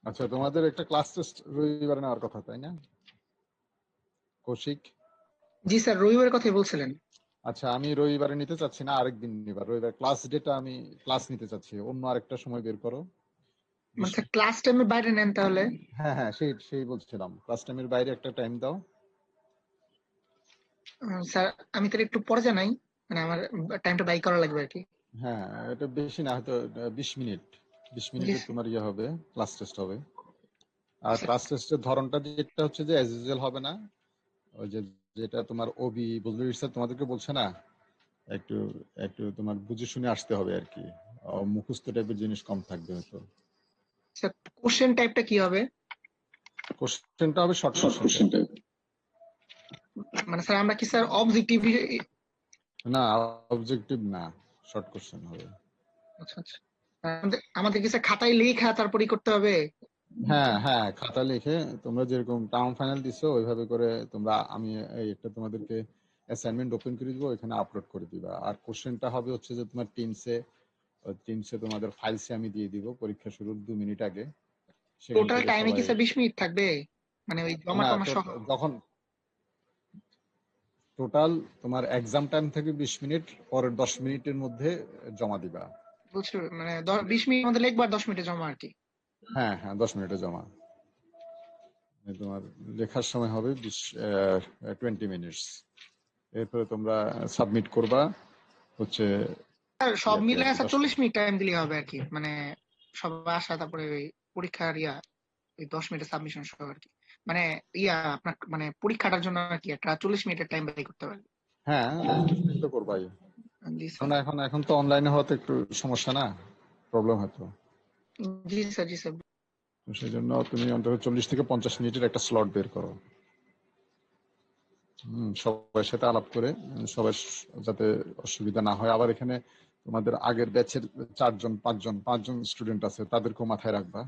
আচ্ছা, তোমাদের একটা ক্লাস টেস্ট রবিবারে নেওয়ার কথা, তাই না কৌশিক? জি স্যার, রবিবারের কথাই বলছিলেন। আচ্ছা, আমি রবিবারে নিতে চাচ্ছি না, আরেকদিন নিবার। রবিবার ক্লাস ডেটা আমি ক্লাস নিতে চাচ্ছি, অন্য আরেকটা সময় বের করো। মানে স্যার ক্লাস টাইমের বাইরে নেন তাহলে? হ্যাঁ হ্যাঁ, সেই সেই বলছিলাম, ক্লাস টাইমের বাইরে একটা টাইম দাও। স্যার আমি তাহলে একটু পরে জানাই, মানে আমার টাইমটা বাই করা লাগবে আর কি। হ্যাঁ, এটা বেশি না, হয়তো 20 মিনিট। বিশ জি মিনিটে স্যার। তোমার ইয়ে হবে, ক্লাস টেস্ট হবে। আর স্যার, ক্লাস টেস্টের ধরনটা যেটা হচ্ছে যে অ্যাজ ইউজুয়াল হবে না, ওই যে যেটা তোমার ওবি বুঝলি স্যার তোমাদেরকে বলছে না, একটু একটু তোমার বুঝে শুনে আসতে হবে আর কি। মুখস্থ টাইপের জিনিস কম থাকবে হয়তো। স্যার কোশ্চেন টাইপটা কি হবে? কোশ্চেনটা হবে শর্ট কোশ্চেন টাইপ। মানে স্যার আমরা কি স্যার অবজেক্টিভ? না, অবজেক্টিভ না, শর্ট কোশ্চেন হবে। আচ্ছা আচ্ছা। আমাদের কি স্যার খাতায় লেখা তারপরেই করতে হবে? হ্যাঁ হ্যাঁ, খাতা লিখে তোমরা যেরকম টার্ম ফাইনাল দিছো ওইভাবে করে তোমরা, আমি এই একটা তোমাদেরকে অ্যাসাইনমেন্ট ওপেন করে দিবো, এখানে আপলোড করে দিবা। আর কোশ্চেনটা হবে হচ্ছে যে তোমার টিমসে তোমাদের ফাইলসে আমি দিয়ে দিব পরীক্ষা শুরুর 2 মিনিট আগে। সেখান টোটাল থেকে টাইমে কি সবাই, স্যার 20 মিনিট থাকবে? মানে ওই জমা না টমা তো, সহ? যখন টোটাল তোমার এক্সাম টাইম থেকে 20 মিনিট, পরের 10 মিনিটের মধ্যে জমা দিবা। বুঝছো, মানে 20 মিনিট মধ্যে লিখবো আর 10 মিনিটে জমা আর কি। হ্যাঁ হ্যাঁ, 10 মিনিটে জমা। তোমার লেখার সময় হবে 20 মিনিটস। এরপরে তোমরা সাবমিট করবা হচ্ছে স্যার সব ইয়াতে মিলে আর কি, স্যার 10টা। 40 মিনিট টাইম দিলেই হবে আর কি, মানে সবাই আসা তারপরে ওই পরীক্ষার ওই 10 মিনিটের সাবমিশন সহ আর কি। মানে আপনার মানে পরীক্ষাটার জন্য আর কি একটা 40 মিনিটের টাইম ব্যয় করতে পারবে। হ্যাঁ, তুমি তো করবাই। জি এখন স্যার। এখন এখন তো অনলাইনে হওয়াতে একটু সমস্যা না, প্রবলেম হয়তো। জি স্যার, জি স্যার। তো সেই জন্য তুমি অন্তত 40 থেকে 50 মিনিটের একটা স্লট বের করো। সবার সাথে আলাপ করে, সবার যাতে অসুবিধা না হয়। আবার এখানে তোমাদের আগের ব্যাচের 4 জন 5 জন স্টুডেন্ট আছে, তাদেরকেও মাথায় রাখবা।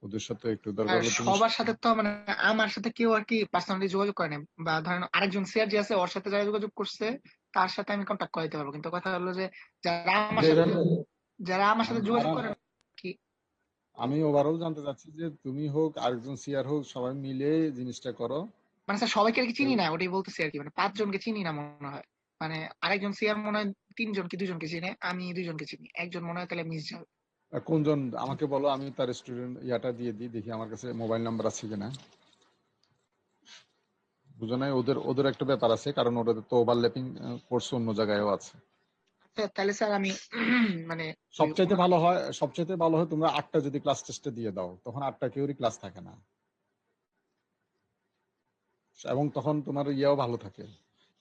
ওদের সাথে একটু দরকার আর হলে তুমি, সবার সাথে তো মানে আমার সাথে কেউ আর কি পার্সোনালি যোগাযোগ করে না, বা ধরেন আরেকজন সিআর যে আছে ওর সাথে যারা যোগাযোগ করছে তার সাথে আমি কন্ট্যাক্ট করে দিতে পারবো, কিন্তু কথা হলো যে যারা আমার সাথে যেভাবে যারা আমার সাথে যোগাযোগ করে না কি। আমি ওভারঅল জানতে চাচ্ছি যে তুমি হোক আরেকজন সিআর হোক, সবাই মিলে জিনিসটা করো। মানে স্যার সবাইকে আর কি চিনি না, ওটাই বলতেছি আর কি, মানে 5 জনকে চিনি না মনে হয়। মানে আরেকজন সিআর মনে হয় 3 জন কি 2 জনকে চিনে, আমি 2 জনকে চিনি, একজন মনে হয় তাহলে মিস যাবে। কোনজন আমাকে বলো, আমি তার স্টুডেন্ট ইয়াটা দিয়ে দিই, দেখি আমার কাছে মোবাইল নাম্বার আছে কিনা। বুঝো নাই, ওদের ওদের একটা ব্যাপার আছে, কারণ ওদের তো ওভারল্যাপিং কোর্স অন্য জায়গায়ও আছে। আচ্ছা তাহলে স্যার আমি মানে ওই সবচাইতে ভালো হয় তোমরা 8টা যদি ক্লাস টেস্টে দিয়ে দাও, তখন 8টা কেউরই ক্লাস থাকে না, এবং তখন তোমার ইয়াও ভালো থাকে,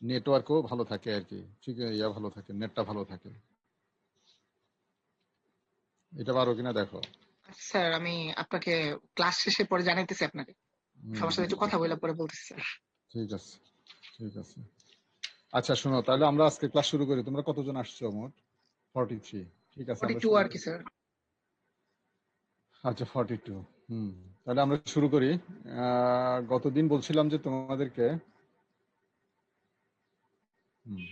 নেটওয়ার্কও ভালো থাকে আর কি। ঠিক, ইয়া ভালো থাকে, নেটটা ভালো থাকে। এটা পারো কিনা দেখো। স্যার আমি আপনাকে ক্লাস শেষে পরে জানাইতেছি আপনাকে, হুম সবার সাথে হুম, একটু কথা বলে পরে বলতেছি স্যার। ঠিক আছে, ঠিক আছে। আচ্ছা শোনো, তাহলে আমরা আজকে ক্লাস শুরু করি। তোমরা কতজন আসছো মোট? 43। ঠিক আছে, আমরা 42 শুরু আর কি করি। স্যার। আচ্ছা, 42। তাহলে আমরা শুরু করি। গতদিন বলছিলাম যে তোমাদেরকে, হুম,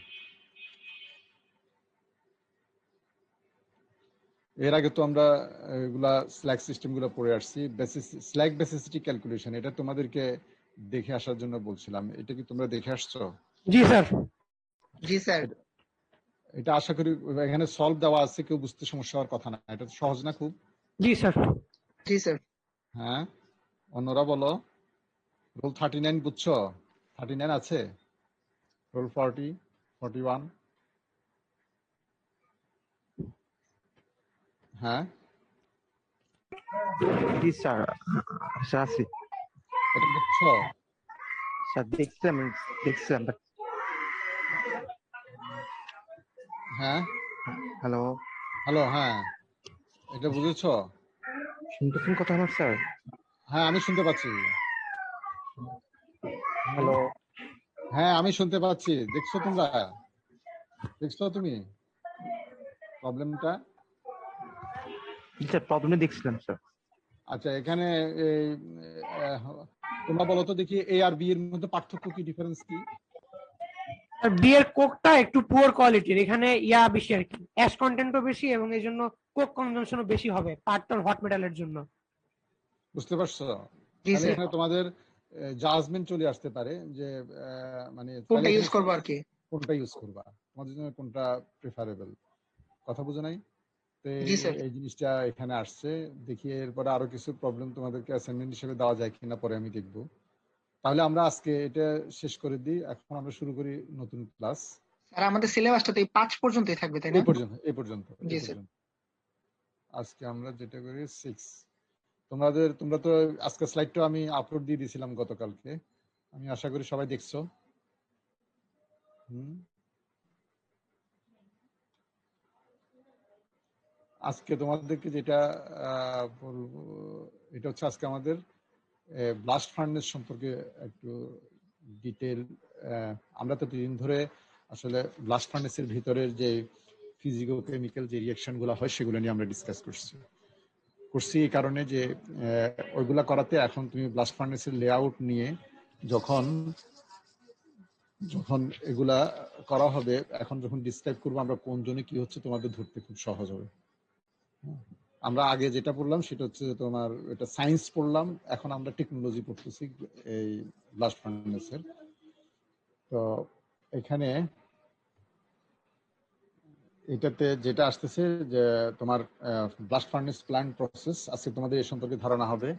এর আগে তো আমরা এগুলা স্ল্যাক সিস্টেম গুলো পড়ে আসছি। স্ল্যাক বেসিসিটি ক্যালকুলেশন, এটা তোমাদেরকে দেখে আসার জন্য বলছিলাম। এটা কি তোমরা দেখে আসছো? জি স্যার। জি স্যার। এটা এটা আশা করি এখানে সলভ দেওয়া আছে, কেউ বুঝতে সমস্যা হওয়ার কথা না। এটা তো সহজ না খুব? জি স্যার। জি স্যার। হ্যাঁ, অন্যরা বলো। রোল 39 বুঝছো? 39 আছে? রোল 40, 41? হ্যাঁ, জি স্যার, স্যার আছি এটা বুঝছো? স্যার, দেখছিলাম but হ্যাঁ, হ্যালো, হ্যালো, হ্যাঁ, এটা বুঝেছো? শুনতেছেন কথা আমার স্যার? হ্যাঁ, আমি শুনতে পাচ্ছি। হ্যালো, হ্যাঁ, আমি শুনতে পাচ্ছি। দেখছো তোমরা? দেখছো তুমি প্রবলেমটা? জি স্যার, প্রবলেমে দেখছিলাম স্যার। আচ্ছা, এখানে এই, আহ, তোমরা বলো তো দেখি, এ আর বি এর মধ্যে পার্থক্য কি, ডিফারেন্স কি? আর বিয়ের কোকটা একটু পুয়ার কোয়ালিটির, এখানে বেশি আর কি, অ্যাশ কন্টেন্টও বেশি এবং এই জন্য কোক কনজাম্পশনও বেশি হবে পার্টন হট মেটালের জন্য। বুঝতে পারছো? জি তাহলে স্যার, এখানে তোমাদের জাজমেন্ট চলে আসতে পারে যে মানে কোনটা তাহলে ইউজ এখানে করবো আর কি। কোনটা ইউজ করবা, তোমাদের জন্য কোনটা প্রিফারেবল। কথা বুঝো নাই? তো জি স্যার। এই জিনিসটা এখানে আসছে। দেখি এরপরে আরো কিছু প্রবলেম তোমাদেরকে অ্যাসাইনমেন্ট হিসেবে দেওয়া যায় কিনা পরে আমি দেখবো। তাহলে আমরা আজকে এটা শেষ করে দিই, এখন আমরা শুরু করি নতুন ক্লাস। স্যার আমাদের সিলেবাসটা তো এই 5 পর্যন্তই থাকবে, তাই না? এই জি স্যার। পর্যন্ত আজকে আমরা যেটা করি 6। তোমরা তো আজকে স্লাইডটা আমি আপলোড দিয়ে দিয়েছিলাম গতকালকে, আমি আশা করি সবাই দেখছো। হুম, আজকে তোমাদেরকে যেটা বলবো, এটা হচ্ছে আজকে আমাদের ব্লাস্ট ফার্নেস সম্পর্কে একটু ডিটেল। আমরা তো দুদিন ধরে আসলে ব্লাস্ট ফার্নেসের ভিতরের যে ফিজিকো কেমিক্যাল যে রিয়াকশন গুলো হয় সেগুলো নিয়ে আমরা ডিসকাস করছি এই কারণে যে ওইগুলা করাতে এখন তুমি ব্লাস্ট ফার্নেসের লেআউট নিয়ে যখন যখন এগুলা করা হবে, এখন যখন ডিসক্রাইব করবো আমরা কোন জনে কি হচ্ছে তোমাদের ধরতে খুব সহজ হবে। আমরা আগে যেটা পড়লাম সেটা হচ্ছে যে তোমার এটা সায়েন্স পড়লাম, এখন আমরা টেকনোলজি পড়তেছি এই ব্লাস্ট ফার্নেসের। তো এখানে এটাতে যেটা আসতেছে যে তোমার ব্লাস্ট ফার্নেস প্ল্যান্ট প্রসেস, আজকে তোমাদের এই সম্পর্কে ধারণা হবে,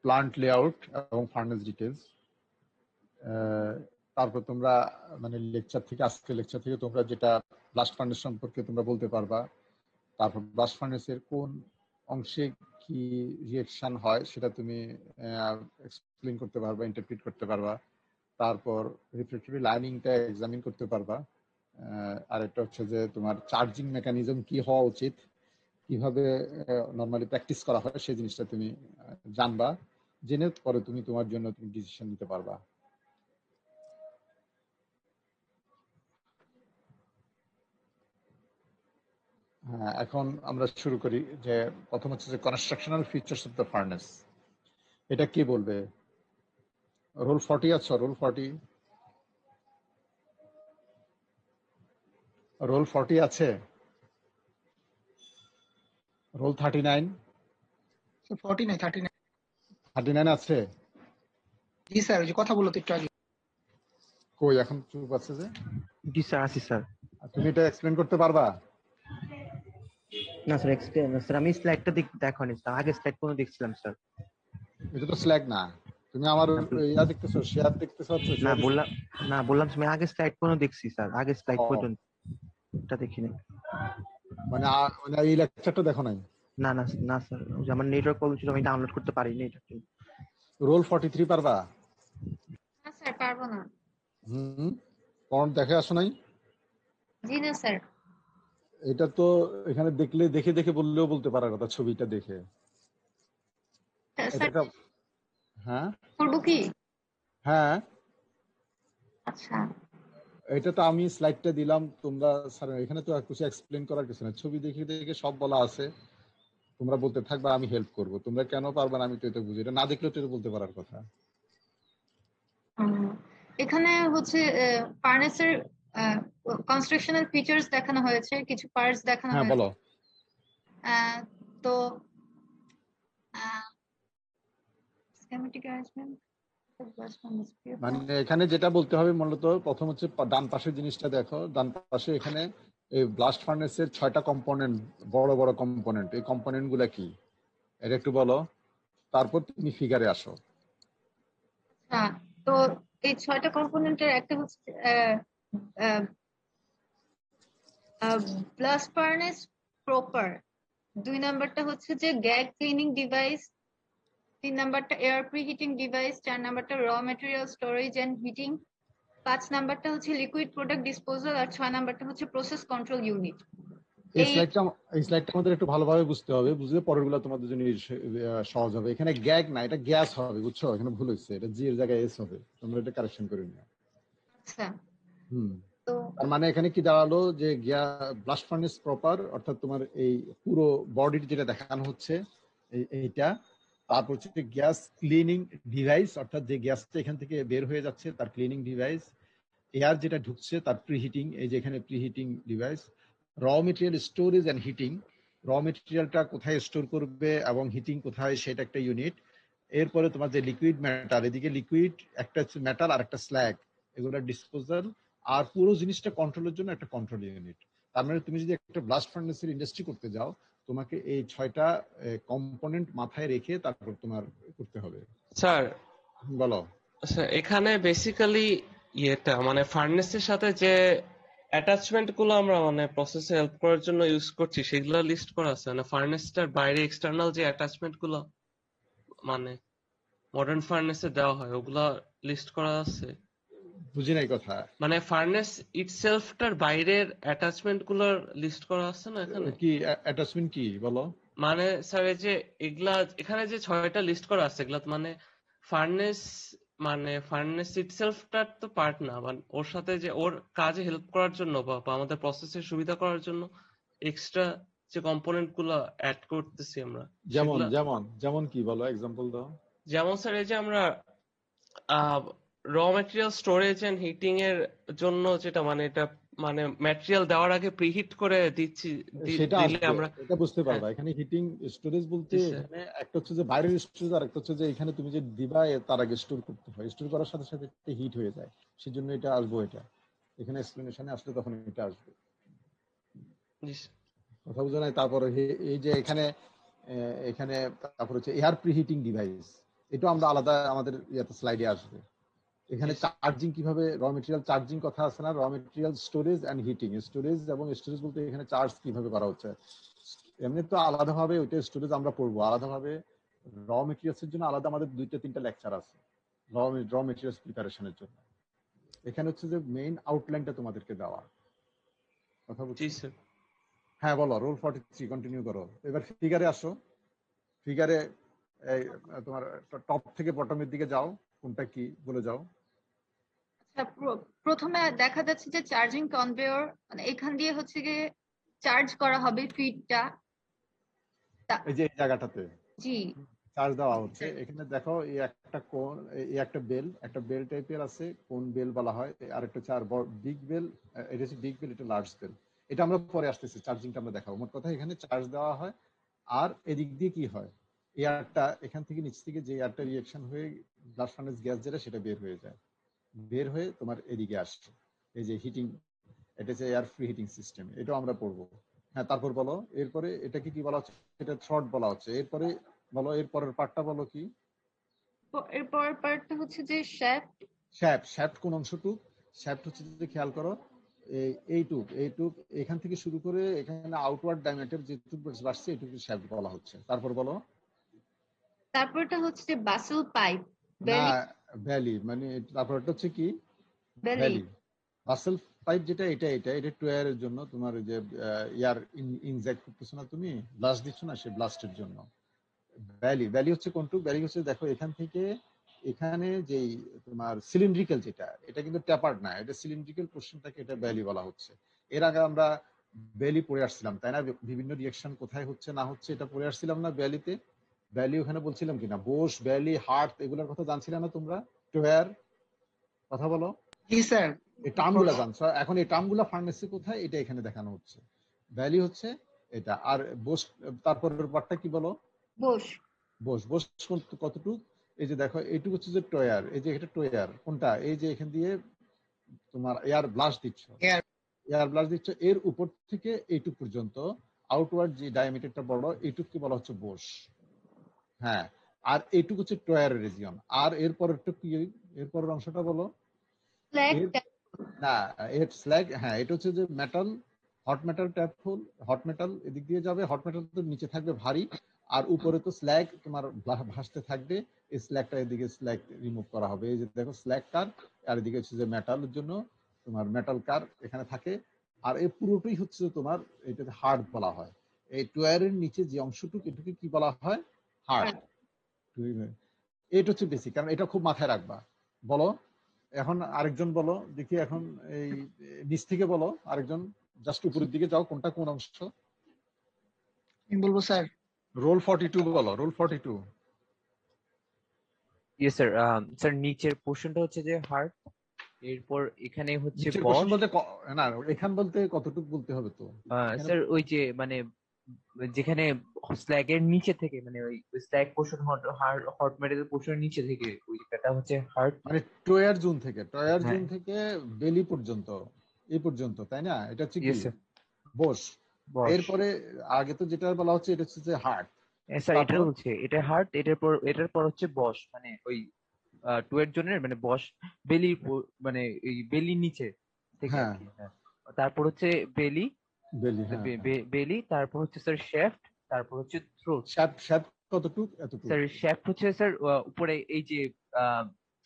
প্লান্ট লেআউট এবং ফার্নেস ডিটেলস। তারপর তোমরা মানে আজকে লেকচার থেকে তোমরা যেটা ব্লাস্ট ফার্নেস সম্পর্কে তোমরা বলতে পারবা, তারপর ব্লাস্ট ফার্নেসের কোন অংশে কি রিয়েকশন হয় সেটা তুমি এক্সপ্লেইন করতে পারবা, ইন্টারপ্রিট করতে পারবা। তারপর রিফ্লেক্টরি লাইনিংটা এক্সামিন করতে পারবা। আর একটা হচ্ছে যে তোমার চার্জিং মেকানিজম কি হওয়া উচিত, কিভাবে নর্মালি প্র্যাকটিস করা হয় সেই জিনিসটা তুমি জানবা, জেনে পরে তুমি তোমার জন্য তুমি ডিসিশন নিতে পারবা। হ্যাঁ, এখন আমরা শুরু করি। যে প্রথম হচ্ছে যে কনস্ট্রাকশনাল ফিচার্স অফ দ্য ফার্নেস, এটা কি বলবে? রোল 40 আছে, রোল 40 আছে, রোল 39 49, 39। 39 আছে। জি স্যার, ওই যে কথা বললো তো একটু আগে। কই এখন চুপ আছে যে? জি স্যার, আছি স্যার। আর তুমি এটা এক্সপ্লেন করতে পারবা? না স্যার, এক্সপ্লেন স্যার, আমি স্লাইডটা দেখনি স্যার, আগে স্লাইড কোনো দেখছিলাম স্যার। এটা তো স্ল্যাগ না, তুমি আমার ইয়া দেখতেছো, শেয়ার দেখতেছো, না শেয়ার। বললাম, না বললাম আমি আগে স্লাইড কোনো দেখছি স্যার, আগে স্লাইড ও, পর্যন্ত এটা দেখিনি। মানে মানে এই লেকচারটা দেখো নাই? না না না স্যার, ওই যে আমার নেটওয়ার্ক প্রবলেম ছিল, আমি ডাউনলোড করতে পারিনি এটা। রোল 43 পারবা? না স্যার, পারবো না। হুম, পড় দেখে আসো নাই? জি না স্যার। এটা তো এখানে দেখলে দেখে দেখে বললেও বলতে পারার কথা, ছবিটা দেখে। এটা স্যার একটা, হ্যাঁ করবো কি? হ্যাঁ, আচ্ছা। এটা তো আমি স্লাইডটা দিলাম তোমরা, স্যার এখানে তো আর কিছু এক্সপ্লেন করার কিছু না, ছবি দেখে দেখে সব বলা আছে, তোমরা বলতে থাকবা, আমি হেল্প করব। তোমরা কেন পারবা না আমি তো এটা বুঝি, এটা না দেখলেও তো এটা বলতে পারার কথা। উম, এখানে হচ্ছে ফার্নেসের কনস্ট্রাকশনাল ফিচার্স দেখানো হয়েছে, কিছু পার্টস দেখানো হ্যাঁ হয়েছে। বলো। তো schematic arrangement of glass furnace. মানে এখানে যেটা বলতে হবে মূলত, প্রথম হচ্ছে ডান পাশের জিনিসটা দেখো, ডান পাশে এখানে এই ব্লাস্ট ফার্নেসের 6টা কম্পোনেন্ট, বড় বড় কম্পোনেন্ট, এই কম্পোনেন্ট গুলা কি এটা একটু বলো, তারপর তুমি ফিগারে আসো। হ্যাঁ, তো এই 6টা কম্পোনেন্টের একটা হচ্ছে ব্লাস্ট ফার্নেস প্রপার, 2 নাম্বারটা হচ্ছে যে গ্যাগ ক্লিনিং ডিভাইস, 3 নাম্বারটা এয়ার প্রিহিটিং ডিভাইস, 4 নাম্বারটা র ম্যাটেরিয়াল স্টোরেজ এন্ড হিটিং, 5 নাম্বারটা হচ্ছে লিকুইড প্রোডাক্ট ডিসপোজাল, আর 6 নাম্বারটা হচ্ছে প্রসেস কন্ট্রোল ইউনিট। এই এই স্লাইডটা এই স্লাইডটা আমাদের একটু ভালোভাবে বুঝতে হবে, বুঝলে পরের গুলো তোমাদের জন্য সহজ হবে। এখানে গ্যাগ না, এটা গ্যাস হবে, বুঝছো? এখানে ভুল হয়েছে, এটা জি এর জায়গায় এস হবে, তোমরা এটা কারেকশন করে নিও। আচ্ছা, হুম, তো তার মানে এখানে কি দাঁড়ালো যে ব্লাস্ট ফার্নেস প্রপার অর্থাৎ তোমার এই পুরো বডির যেটা দেখানো হচ্ছে এইটা, তারপর হচ্ছে গ্যাস ক্লিনিং ডিভাইস অর্থাৎ যে গ্যাসটা এখান থেকে বের হয়ে যাচ্ছে তার ক্লিনিং ডিভাইস, এয়ার যেটা ঢুকছে তার প্রিহিটিং, এই যে এখানে preheating device, raw material storage and heating, raw মেটেরিয়ালটা কোথায় স্টোর করবে এবং হিটিং কোথায় সেটা একটা ইউনিট। এরপরে তোমার যে লিকুইড মেটাল, এদিকে লিকুইড একটা মেটাল আর একটা স্ল্যাগ, এগুলো ডিসপোজাল, আর পুরো জিনিসটা কন্ট্রোলের জন্য একটা কন্ট্রোল ইউনিট। তার মানে তুমি যদি একটা ব্লাস্ট ফার্নেসের ইন্ডাস্ট্রি করতে যাও, তোমাকে এই 6টা কম্পোনেন্ট মাথায় রেখে তারপর তোমার করতে হবে। স্যার বলো। স্যার এখানে বেসিক্যালি ইয়েটা মানে ফার্নেসের সাথে যে অ্যাটাচমেন্ট গুলো আমরা মানে প্রসেসে হেল্প করার জন্য ইউজ করছি সেগুলো লিস্ট করা আছে, মানে ফার্নেসটার বাইরে এক্সটার্নাল যে অ্যাটাচমেন্ট গুলো মানে মডার্ন ফার্নেসে দেওয়া হয় ওগুলা লিস্ট করা আছে? বুঝি নাই কথা। মানে ফার্নেস ইটসেলফটার বাইরের অ্যাটাচমেন্ট গুলোর লিস্ট করা আছে না এখানে? কি অ্যাটাচমেন্ট কি বলো? মানে স্যার এই যে এগুলা এখানে যে 6টা লিস্ট করা আছে এগুলা মানে ফার্নেস মানে ফার্নেস ইটসেলফটার তো পার্ট না, মানে ওর সাথে যে ওর কাজে হেল্প করার জন্য বা আমাদের প্রসেসের সুবিধা করার জন্য এক্সট্রা যে কম্পোনেন্ট গুলো অ্যাড করতেছি আমরা। যেমন সেগুলা যেমন যেমন কি বলো, এক্সাম্পল দাও। যেমন স্যার এই যে আমরা র ম্যাটেরিয়াল স্টোরেজ এন্ড হিটিং এর জন্য যেটা মানে এটা মানে ম্যাটেরিয়াল দেওয়ার আগে প্রিহিট করে দিচ্ছি, সেটা দিলে আসবে, আমরা এটা বুঝতে পারবা। এখানে হিটিং স্টোরেজ বলতে জি স্যার। এখানে একটা হচ্ছে যে বাইরের স্টোরেজ, আর একটা হচ্ছে যে এখানে তুমি যে দিবা তার আগে স্টোর করতে হয়। স্টোর করার সাথে সাথে এটা হিট হয়ে যায়, সেজন্য এটা আসবো। এটা এখানে এক্সপ্লেনেশনে আসলে তখন এটা আসবে। জি স্যার। কথা বুঝো নাই? তারপরে এই যে এখানে এখানে তারপর হচ্ছে এয়ার প্রিহিটিং ডিভাইস, এটা আমরা আলাদা আমাদের ইয়াতে স্লাইডে আসবে। এখানে Yes. চার্জিং কিভাবে, র মেটেরিয়াল চার্জিং কথা আছে না, raw material storage and heating. Storage এবং স্টোরেজ বলতে এখানে চার্জ কিভাবে করা হচ্ছে। এমনি তো আলাদাভাবে ওইটা স্টোরেজ আমরা পড়বো আলাদাভাবে। র মেটেরিয়ালস এর জন্য আলাদা আমাদের 2-3টা লেকচার আছে র মেটেরিয়ালস প্রিপারেশনের জন্য। এখানে হচ্ছে যে মেইন আউটলাইনটা তোমাদেরকে দেওয়া। কথা জি বুঝছো? স্যার। হ্যাঁ বলো, রোল 43 কন্টিনিউ করো। এবার ফিগারে আসো। ফিগারে তোমার টপ থেকে বটমের দিকে যাও, কোনটা কি বলে যাও। আচ্ছা, প্রথমে দেখা যাচ্ছে যে চার্জিং কনভেয়র, মানে এখান দিয়ে হচ্ছে গিয়ে চার্জ করা হবে ফিডটা। এই যে এই জায়গাটাতে জি চার্জ দেওয়া হচ্ছে। এখানে দেখো এই একটা কোন, এই একটা বেল টাইপের আছে, কোন বেল বলা হয়। আর একটা চার বিগ বেল, এটা হচ্ছে বিগ বেল, এটা লার্জ বেল। এটা আমরা পরে আসতেছি, চার্জিংটা আমরা দেখাবো। মোট কথা এখানে চার্জ দেওয়া হয়। আর এদিক দিয়ে কি হয়, এয়ারটা এখান থেকে নিচ থেকে যে এয়ারটা রিঅ্যাকশন হয়ে ব্লাস্ট ফার্নেস গ্যাস যেটা সেটা বের হয়ে যায়, বের হয়ে তোমার এদিকে আসছে। এই যে হিটিং, এটা হচ্ছে এয়ার ফ্রি হিটিং সিস্টেম, এটাও আমরা পড়বো। হ্যাঁ তারপর বলো, এরপরে এটাকে কি বলা হচ্ছে? এটা শর্ট বলা হচ্ছে। এরপরে বলো, এর পরের পার্টটা বলো কি? এরপরের পার্টটা হচ্ছে যে শ্যাফট। শ্যাফট কোন অংশটুক? শ্যাফট হচ্ছে যে খেয়াল করো, এইটুক এখান থেকে শুরু করে এখানে আউটওয়ার্ড ডায়ামিটার যেটুক বাড়ছে এটুকু শ্যাফট বলা হচ্ছে। তারপর বলো। তারপরটা হচ্ছে যে বাসেল পাইপ, না, ভ্যালি মানে তারপরটা হচ্ছে কি? ভ্যালি। বাসেল পাইপ যেটা, এটা টুয়ারের জন্য, তোমার ওই যে এয়ার ইনজেক্ট করতেছো না তুমি, ব্লাস্ট দিচ্ছ না, সে ব্লাস্টের জন্য। ভ্যালি হচ্ছে কোনটুক? ভ্যালি হচ্ছে দেখো এখান থেকে এখানে যেই তোমার সিলিন্ড্রিক্যাল যেটা, এটা কিন্তু ট্যাপার্ড না, এটা সিলিন্ড্রিক্যাল পোর্শনটাকে এটা ভ্যালি বলা হচ্ছে। এর আগে আমরা ভ্যালি পড়ে আসছিলাম তাই না? বিভিন্ন রিঅ্যাকশন কোথায় হচ্ছে না হচ্ছে এটা পড়ে আসছিলাম না ভ্যালিতে? ভ্যালি ওখানে বলছিলাম কিনা, বোস ভ্যালি হার্ট এগুলোর কথা জানছিলে না তোমরা? টোয়ার কথা বলো। জি স্যার। এই টার্মগুলো জানছো। এখন এই টার্মগুলো ফার্মেসি কোথায়, এটা এখানে দেখানো হচ্ছে। ভ্যালি হচ্ছে এটা। আর বোস তারপরের পার্টটা কি বলো? বোস কতটুকু? এই যে দেখো এইটুকু হচ্ছে যে টয়ার। এই যে এটা টয়ার কোনটা? এই যে এখান দিয়ে তোমার এয়ার ব্লাস্ট দিচ্ছ, এর উপর থেকে এইটুকু পর্যন্ত আউটওয়ার্ড যে ডায়ামিটারটা বড়, এইটুকুকে বলা হচ্ছে বোস। হ্যাঁ, আর এইটুকু হচ্ছে টয়ার রিজিয়ন। আর এরপরেরটা কি? এরপরের অংশটা বলো। না, এর স্ল্যাগ। হ্যাঁ, এটা হচ্ছে যে metal, hot metal tap hole. Hot metal এদিক দিয়ে যাবে, হট মেটাল তো নিচে থাকবে ভারী, আর উপরে তো স্ল্যাগ তোমার ভাসতে থাকবে। এই স্ল্যাগটা এদিকে স্ল্যাগ রিমুভ করা হবে। এই যে দেখো স্ল্যাগ কার, আর এদিকে হচ্ছে যে মেটালের জন্য তোমার মেটাল কার এখানে থাকে। আর এই পুরোটাই হচ্ছে তোমার এটাকে হার্ড বলা হয়। এই টয়ারের নিচে যে অংশটুকু, এটুকু কি বলা হয়? হার্ড। এটা হচ্ছে বেসিক, কারণ এটা খুব মাথায় রাখবা। বলো এখন আরেকজন বলো দেখি, এখন এই নিচ থেকে বলো আরেকজন, জাস্ট উপরের দিকে যাও, কোনটা কোন অংশ? আমি বলবো স্যার। রোল 42 বলো, রোল 42। Yes sir. স্যার নিচের পোর্শনটা হচ্ছে যে হার্ট, এরপর এখানে হচ্ছে নিচের বস। পোর্শন বলতে না, এখান বলতে কতটুকু বলতে হবে তো? স্যার ওই যে মানে যেখানে স্ল্যাগের নিচে থেকে মানে ওই স্ল্যাগ পোর্শন হট মেটাল পোর্শনের নিচে থেকে ওই জায়গাটা হচ্ছে হার্ট। মানে টয়ার জোন থেকে হ্যাঁ বেলি পর্যন্ত, এই পর্যন্ত, তাই না? এটা হচ্ছে কি ইয়েস স্যার বস। বস। এরপরে আগে তো যেটা বলা হচ্ছে এটা হচ্ছে যে হার্ট। স্যার তারপর এটা হচ্ছে এটা হার্ট, এটার পর হচ্ছে বস, মানে ওই টুয়ের জনের মানে বস বেলির মানে এই বেলির নিচে থেকে আর হ্যাঁ কি। হ্যাঁ তারপর হচ্ছে বেলি, বেলি, হ্যাঁ হ্যাঁ। বেলি, তারপর হচ্ছে স্যার শেফট, তারপর হচ্ছে থ্রোট। শ্যাফট কতটুক? এতটুক। স্যার শেফট হচ্ছে স্যার উপরে এই যে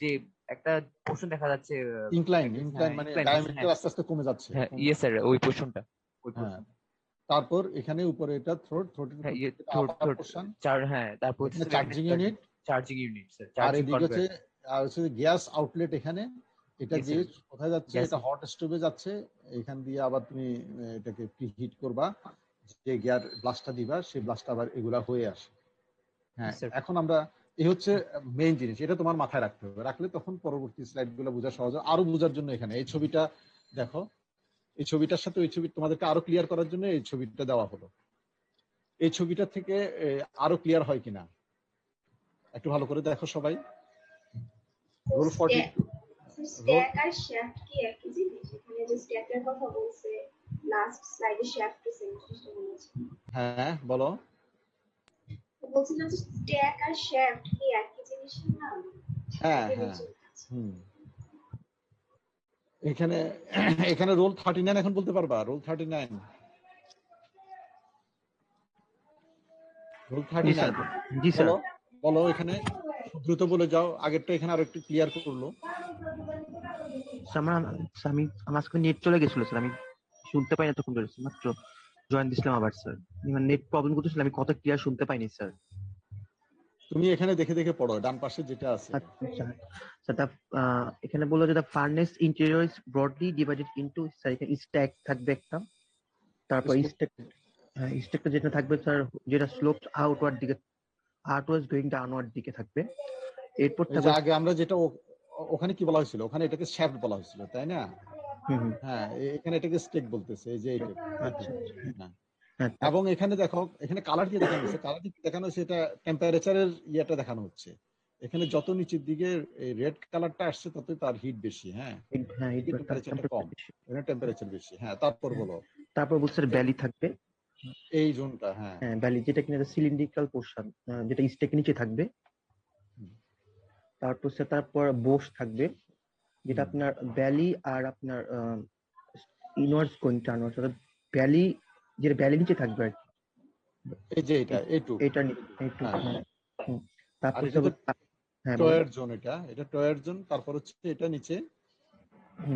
যে একটা পোর্শন দেখা যাচ্ছে ইনক্লাইন হ্যাঁ মানে incline portion, ডায়ামিটার আস্তে আস্তে কমে যাচ্ছে। হ্যাঁ ইয়ে স্যার ওই পোর্শনটা, ওই হ্যাঁ, পোর্শন। তারপর এখানে উপরে এটা থ্রোটের হ্যাঁ উপর ইয়ে থেকে থ্রোট আপার পোর্শন, হ্যাঁ তারপর হচ্ছে এখানে charging unit, charging unit sir, আর চার্জিং এদিকে কনভার্টার। হচ্ছে গ্যাস আউটলেট। এখানে এটা ইয়েস দিয়ে স্যার কোথায় যাচ্ছে? গ্যাস। এটা হট স্টোভে যাচ্ছে। এখান দিয়ে আবার তুমি এটাকে প্রিহিট করবা, যে গিয়ার ব্লাস্টটা দিবা, সেই ব্লাস্টটা আবার এগুলা হয়ে আসে। হ্যাঁ, স্যার এখন আমরা এই হচ্ছে মেইন জিনিস, এটা তোমার মাথায় রাখতে হবে, রাখলে তখন পরবর্তী স্লাইড গুলো বোঝা সহজ হবে। আরো বোঝার জন্য এখানে এই ছবিটা দেখো, এই ছবিটার সাথে ওই ছবি তোমাদেরকে আরো ক্লিয়ার করার জন্য এই ছবিটা দেওয়া হলো। এই ছবিটা থেকে আরো ক্লিয়ার হয় কিনা একটু ভালো করে দেখো সবাই। রোল 42। স্ট্যাক আর শ্যাফট কি একই জিনিস? এখানে যে স্ট্যাকের কথা বলছে লাস্ট স্লাইডে শ্যাফট সেন্টেন্সটা বলেছে। হ্যাঁ বলো। বলছিলাম যে স্ট্যাক আর শ্যাফট কি একই জিনিস না? হ্যাঁ হ্যাঁ এখানে এখানে রোল 39 এখন বলতে পারবা? রোল 39, রোল 39 জি স্যার। বলো, বলো এখানে দ্রুত বলে যাও। আগেরটা এখানে আরো একটু ক্লিয়ার করলো। আমি আমার আজকে নেট চলে গেছিল স্যার, আমি শুনতে পাই না তখন ধরে মাত্র জয়েন দিছিলাম আবার স্যার। নেট প্রবলেম করতেছিল, আমি কথা ক্লিয়ার শুনতে পাইনি স্যার। তুমি এখানে দেখে দেখে পড়ো, ডান পাশে যেটা আছে। স্যার এখানে বললো যে furnace interior is broadly divided into, sir এখানে স্ট্যাক থাকবে একটা, তারপর স্ট্যাকটা যেটা থাকবে স্যার, যেটা স্লোপস আউটওয়ার্ড দিকে, আউটওয়ার্ডস গোইং ডাউনওয়ার্ড দিকে থাকবে। এরপর থাকবে আগে আমরা যেটা ওখানে কি বলা হয়েছিল, ওখানে এটাকে শ্যাফট বলা হয়েছিল, তাই না? হ্যাঁ, এখানে এটাকে স্টেক বলতেছে, এই যে এইটা। হ্যাঁ, এবং এখানে দেখো, এখানে কালার দিয়ে দেখানো হচ্ছে, কালার দিয়ে দেখানো হচ্ছে, এটা টেম্পারেচারের ইয়েটা দেখানো হচ্ছে। এখানে যত নিচের দিকে রেড কালারটা আসছে ততই তার হিট বেশি। হ্যাঁ, টেম্পারেচারটা কম, এখানে টেম্পারেচার বেশি। হ্যাঁ, তারপর বলো। তারপর বলছে ভ্যালি থাকবে, এই জোনটা। হ্যাঁ ভ্যালি, যেটা কিনা সিলিন্ড্রিক্যাল পোর্শন, যেটা স্টেক নিচে থাকবে। তারপর বোস থাকবে, যেটা আপনার ভ্যালি আর আপনার ইনওয়ার্ডস গোইং ডাউনওয়ার্ডস, অর্থাৎ ভ্যালি, যেটা ভ্যালি নিচে থাকবে আর কি। এই যে এটা এইটু, তারপর টয়ার জোন, এটা টয়ার জোন। তারপর হচ্ছে এটা নিচে,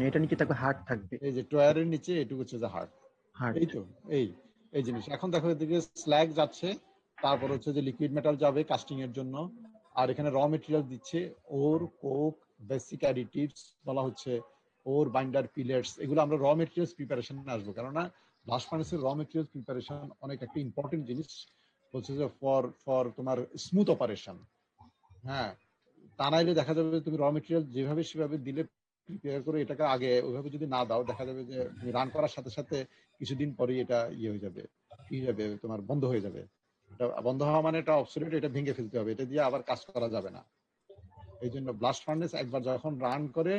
এটা নিচে থাকবে হার্ট থাকবে, এই যে টয়ারের নিচে এটুকু হচ্ছে যে হার্ট। এই তো এই জিনিস। এখন দেখো এদিকে স্ল্যাগ যাচ্ছে, তারপর হচ্ছে যে লিকুইড মেটাল যাবে কাস্টিং এর জন্য, আর এখানে র মেটেরিয়াল দিচ্ছে, ওর, কোক, বেসিক অ্যাডিটিভস বলা হচ্ছে, ওর, বাইন্ডার, পিলার্স। এগুলো আমরা র মেটেরিয়ালস প্রিপারেশনে আসবো, কেননা ব্লাস্ট ফার্নেসের র মেটেরিয়ালস প্রিপারেশন অনেক একটা ইম্পর্টেন্ট জিনিস। বলছে যে ফর তোমার স্মুথ অপারেশন। হ্যাঁ, তা নাইলে দেখা যাবে তুমি র মেটেরিয়াল যেভাবে সেভাবে দিলে, প্রিপেয়ার করে এটাকে আগে ওইভাবে যদি না দাও, দেখা যাবে যে তুমি রান করার সাথে সাথে কিছুদিন পরে এটা হয়ে যাবে, তোমার বন্ধ হয়ে যাবে। এটা বন্ধ হওয়া মানে এটা অবসলিউট, এটা ভেঙে ফেলতে হবে, এটা দিয়ে আবার কাজ করা যাবে না। এই জন্য ব্লাস্ট ফার্নেস একবার যখন রান করে,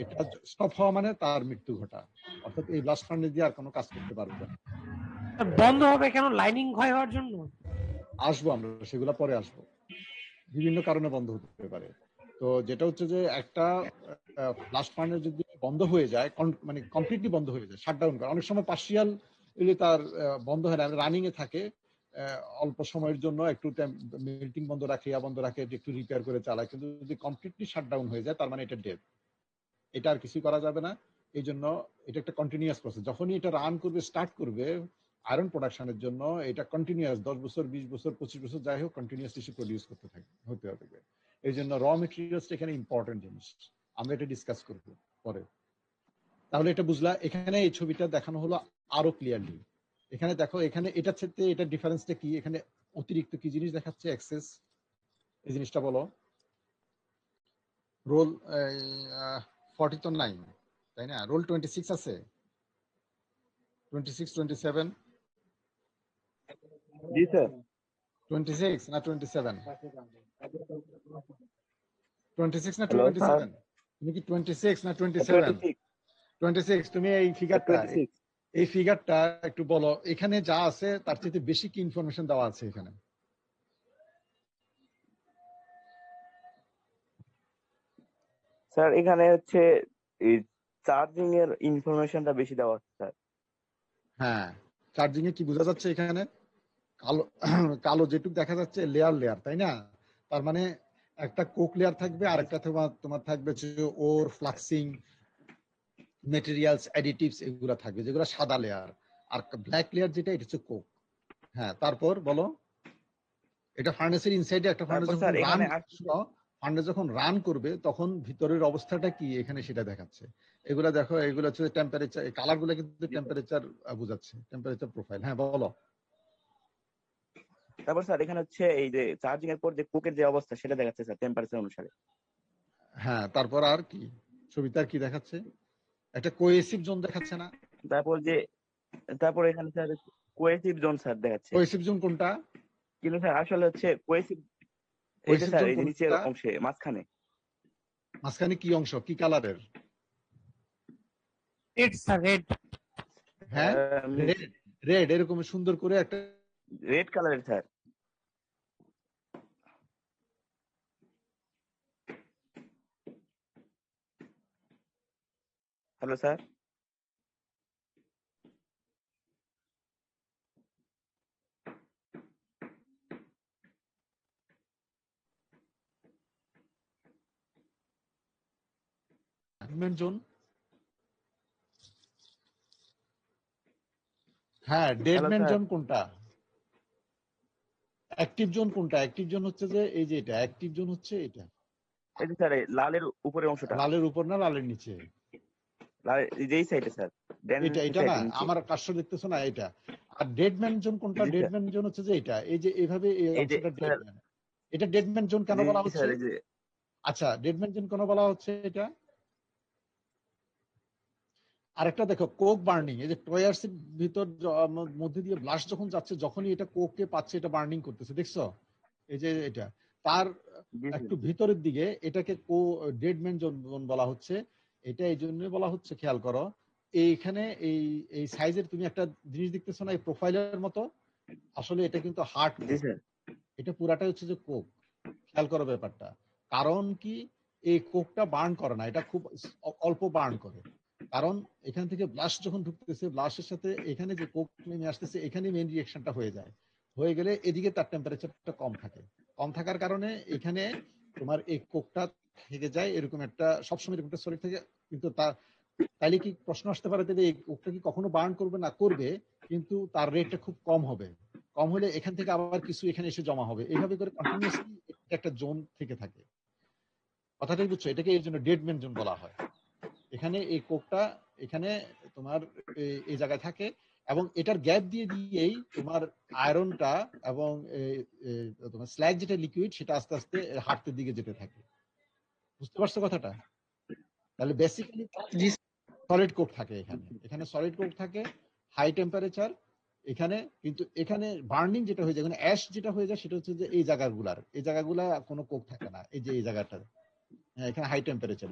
এটা স্টপ হওয়া মানে তার মৃত্যু ঘটা, অর্থাৎ এই ব্লাস্ট ফার্নেস দিয়ে আর কোনো কাজ করতে পারবে না। বন্ধ হবে কেন? লাইনিং ক্ষয় হওয়ার জন্য? আসবো আমরা, সেগুলো পরে আসবো। বিভিন্ন কারণে বন্ধ হতে পারে। তো যেটা হচ্ছে যে একটা ব্লাস্ট ফার্নেস যদি বন্ধ হয়ে যায়, মানে কমপ্লিটলি বন্ধ হয়ে যায়, শাটডাউন করে, অনেক সময় পার্শিয়াল তার বন্ধ হয় না, রানিং এ থাকে, অল্প সময়ের জন্য একটু মেল্টিং বন্ধ রাখে, একটু রিপেয়ার করে চালায়, কিন্তু যদি কমপ্লিটলি শাটডাউন হয়ে যায় তার মানে এটা ডেড, এটা আর কিছু করা যাবে না। এই জন্য এটা একটা কন্টিনিউয়াস প্রসেস। যখনই এটা রান করবে, স্টার্ট করবে আয়রন প্রোডাকশনের জন্য, এটা কন্টিনিউয়াস 10 বছর, 20 বছর, 25 বছর যাই হোক, কন্টিনিউয়াসলি প্রডিউস করতে হতে হবে। এই জন্য র মেটেরিয়ালসটা এখানে ইম্পর্টেন্ট জিনিস, আমরা এটা ডিসকাস করবো পরে। তাহলে এটা বুঝলা। এখানে এই ছবিটা দেখানো হলো আরো ক্লিয়ারলি। এখানে দেখো, এখানে এটার সাথে এটা ডিফারেন্সটা কি, এখানে অতিরিক্ত কি জিনিস দেখাচ্ছে, এক্সেস, এই জিনিসটা বলো। রোল 40 তো নাই, তাই না? রোল 26 আছে, 26, 27। জি স্যার 26 না 27? 26 না হ্যালো স্যার 27? তুমি কি 26 না 27? 26 26। তুমি এই ফিগারটা 26 একটু বলো, এখানে যা আছে তার চেয়ে বেশি কি ইনফরমেশন দেওয়া আছে এখানে? স্যার এখানে হচ্ছে এই চার্জিং এর ইনফরমেশনটা বেশি দেওয়া আছে স্যার। হ্যাঁ, চার্জিং এ কি বোঝা যাচ্ছে এখানে? কালো কালো যেটুকু দেখা যাচ্ছে লেয়ার, তাই না? তার মানে একটা কোক লেয়ার থাকবে, আর একটা তোমার থাকবে ওর ফ্লাক্সিং মেটেরিয়ালস, অ্যাডিটিভস, এগুলা থাকবে, যেগুলো সাদা লেয়ার। আর ব্ল্যাক লেয়ার যেটা, এটা হচ্ছে কোক। হ্যাঁ, তারপর বলো। এটা ফার্নেসের ইনসাইডে একটা ফার্নেস তারপর যখন স্যার রান এখানে ফার্নেস যখন রান করবে তখন ভিতরের অবস্থাটা কি এখানে সেটা দেখাচ্ছে। এগুলা দেখো, এগুলো হচ্ছে টেম্পারেচার, এই কালার গুলো কিন্তু টেম্পারেচার বোঝাচ্ছে, টেম্পারেচার প্রোফাইল। হ্যাঁ বলো। তারপর স্যার এখানে হচ্ছে এই যে চার্জিং এর পর যে কোকের যে অবস্থা সেটা দেখাচ্ছে স্যার টেম্পারেচার অনুসারে। হ্যাঁ, তারপর আর কি ছবিতে আর কি দেখাচ্ছে? একটা কোয়েসিভ জোন দেখাচ্ছে না? তারপর এখানে স্যার কোয়েসিভ জোন স্যার দেখাচ্ছে। কোয়েসিভ জোন কোনটা? কিন্তু স্যার আসলে হচ্ছে কোয়েসিভ এই যে স্যার জোন এই যে নিচের কোনটা? অংশে মাঝখানে কি অংশ, কি কালারের? Red sir, red. হ্যাঁ, রেড এরকম সুন্দর করে একটা রেড কালারের স্যার। Hello sir zone. হ্যাঁ, ডেডম্যান জোন কোনটা? অ্যাক্টিভ জোন কোনটা? অ্যাক্টিভ জোন হচ্ছে যে এই যে এটা অ্যাক্টিভ জোন হচ্ছে এটা। এই যে স্যার লালের উপরের অংশটা। লালের উপর না লালের নিচে? যেই সাইডে স্যার এটা না, আমার কাছে দেখতেছো না এটা। আর ডেডম্যান জোন কোনটা? ডেডম্যান জোন হচ্ছে যে এটা, এই যে এইভাবে এই অংশটা ডেডম্যান। এটা ডেডম্যান জোন কেন বলা হচ্ছে? আচ্ছা, ডেডম্যান জোন কেন বলা হচ্ছে এটা? আরেকটা দেখো, কোক বার্নিং, এই যে টয়ার্স এর ভিতর মধ্যে দিয়ে ব্লাস্ট যখন যাচ্ছে, যখনই এটা কোককে পাচ্ছে এটা বার্নিং করতেছে, দেখছো? এই যে এটা তার একটু ভিতরের দিকে, এটাকে ডেডম্যান জোন বলা হচ্ছে। এটা এই জন্য বলা হচ্ছে, খেয়াল করো এইখানে এই সাইজের তুমি একটা জিনিস দেখতেছো না, এই প্রোফাইলের মতো? আসলে এটা কিন্তু হার্ট, এটা পুরাটাই হচ্ছে যে কোক। খেয়াল করো ব্যাপারটা। কারণ কি, এই কোকটা বার্ন করে না, এটা খুব অল্প বার্ন করে। কারণ এখান থেকে ব্লাস্ট যখন ঢুকতেছে, ব্লাস্টের সাথে এখানে যে কোক নেমে আসতেছে, এখানে মেইন রিঅ্যাকশনটা হয়ে যায়। হয়ে গেলে এদিকে তার টেম্পারেচারটা কম থাকে। কম থাকার কারণে এখানে তোমার এই কোকটা থেকে যায় এরকম একটা, সবসময় এরকম একটা সলিড থাকে। কিন্তু তাইলে কি প্রশ্ন আসতে পারে যে এই কোকটা কি কখনো বার্ন করবে? না, করবে, কিন্তু তার রেটটা খুব কম হবে। কম হলে এখান থেকে আবার কিছু এখানে এসে জমা হবে, এইভাবে করে কন্টিনিউয়াসলি একটা জোন থেকে থাকে। কথাটাই বুঝছো? এটাকে এই জন্য ডেডম্যান জোন বলা হয়। এখানে এই কোকটা এখানে তোমার এই জায়গায় থাকে, এবং এটার গ্যাপ দিয়ে দিয়েই তোমার আয়রনটা এবং তোমার স্ল্যাগ যেটা লিকুইড, সেটা আস্তে আস্তে হাঁটতে দিকে যেতে থাকে। বুঝতে পারছো কথাটা? তাহলে বেসিক্যালি সলিড কোক থাকে এখানে সলিড কোক থাকে, হাই টেম্পারেচার এখানে। কিন্তু এখানে বার্নিং যেটা হয়ে যায়, এখানে অ্যাশ যেটা হয়ে যায়, সেটা হচ্ছে যে এই জায়গাগুলা কোনো কোক থাকে না। এই যে এই জায়গাটা, এখানে হাই টেম্পারেচার।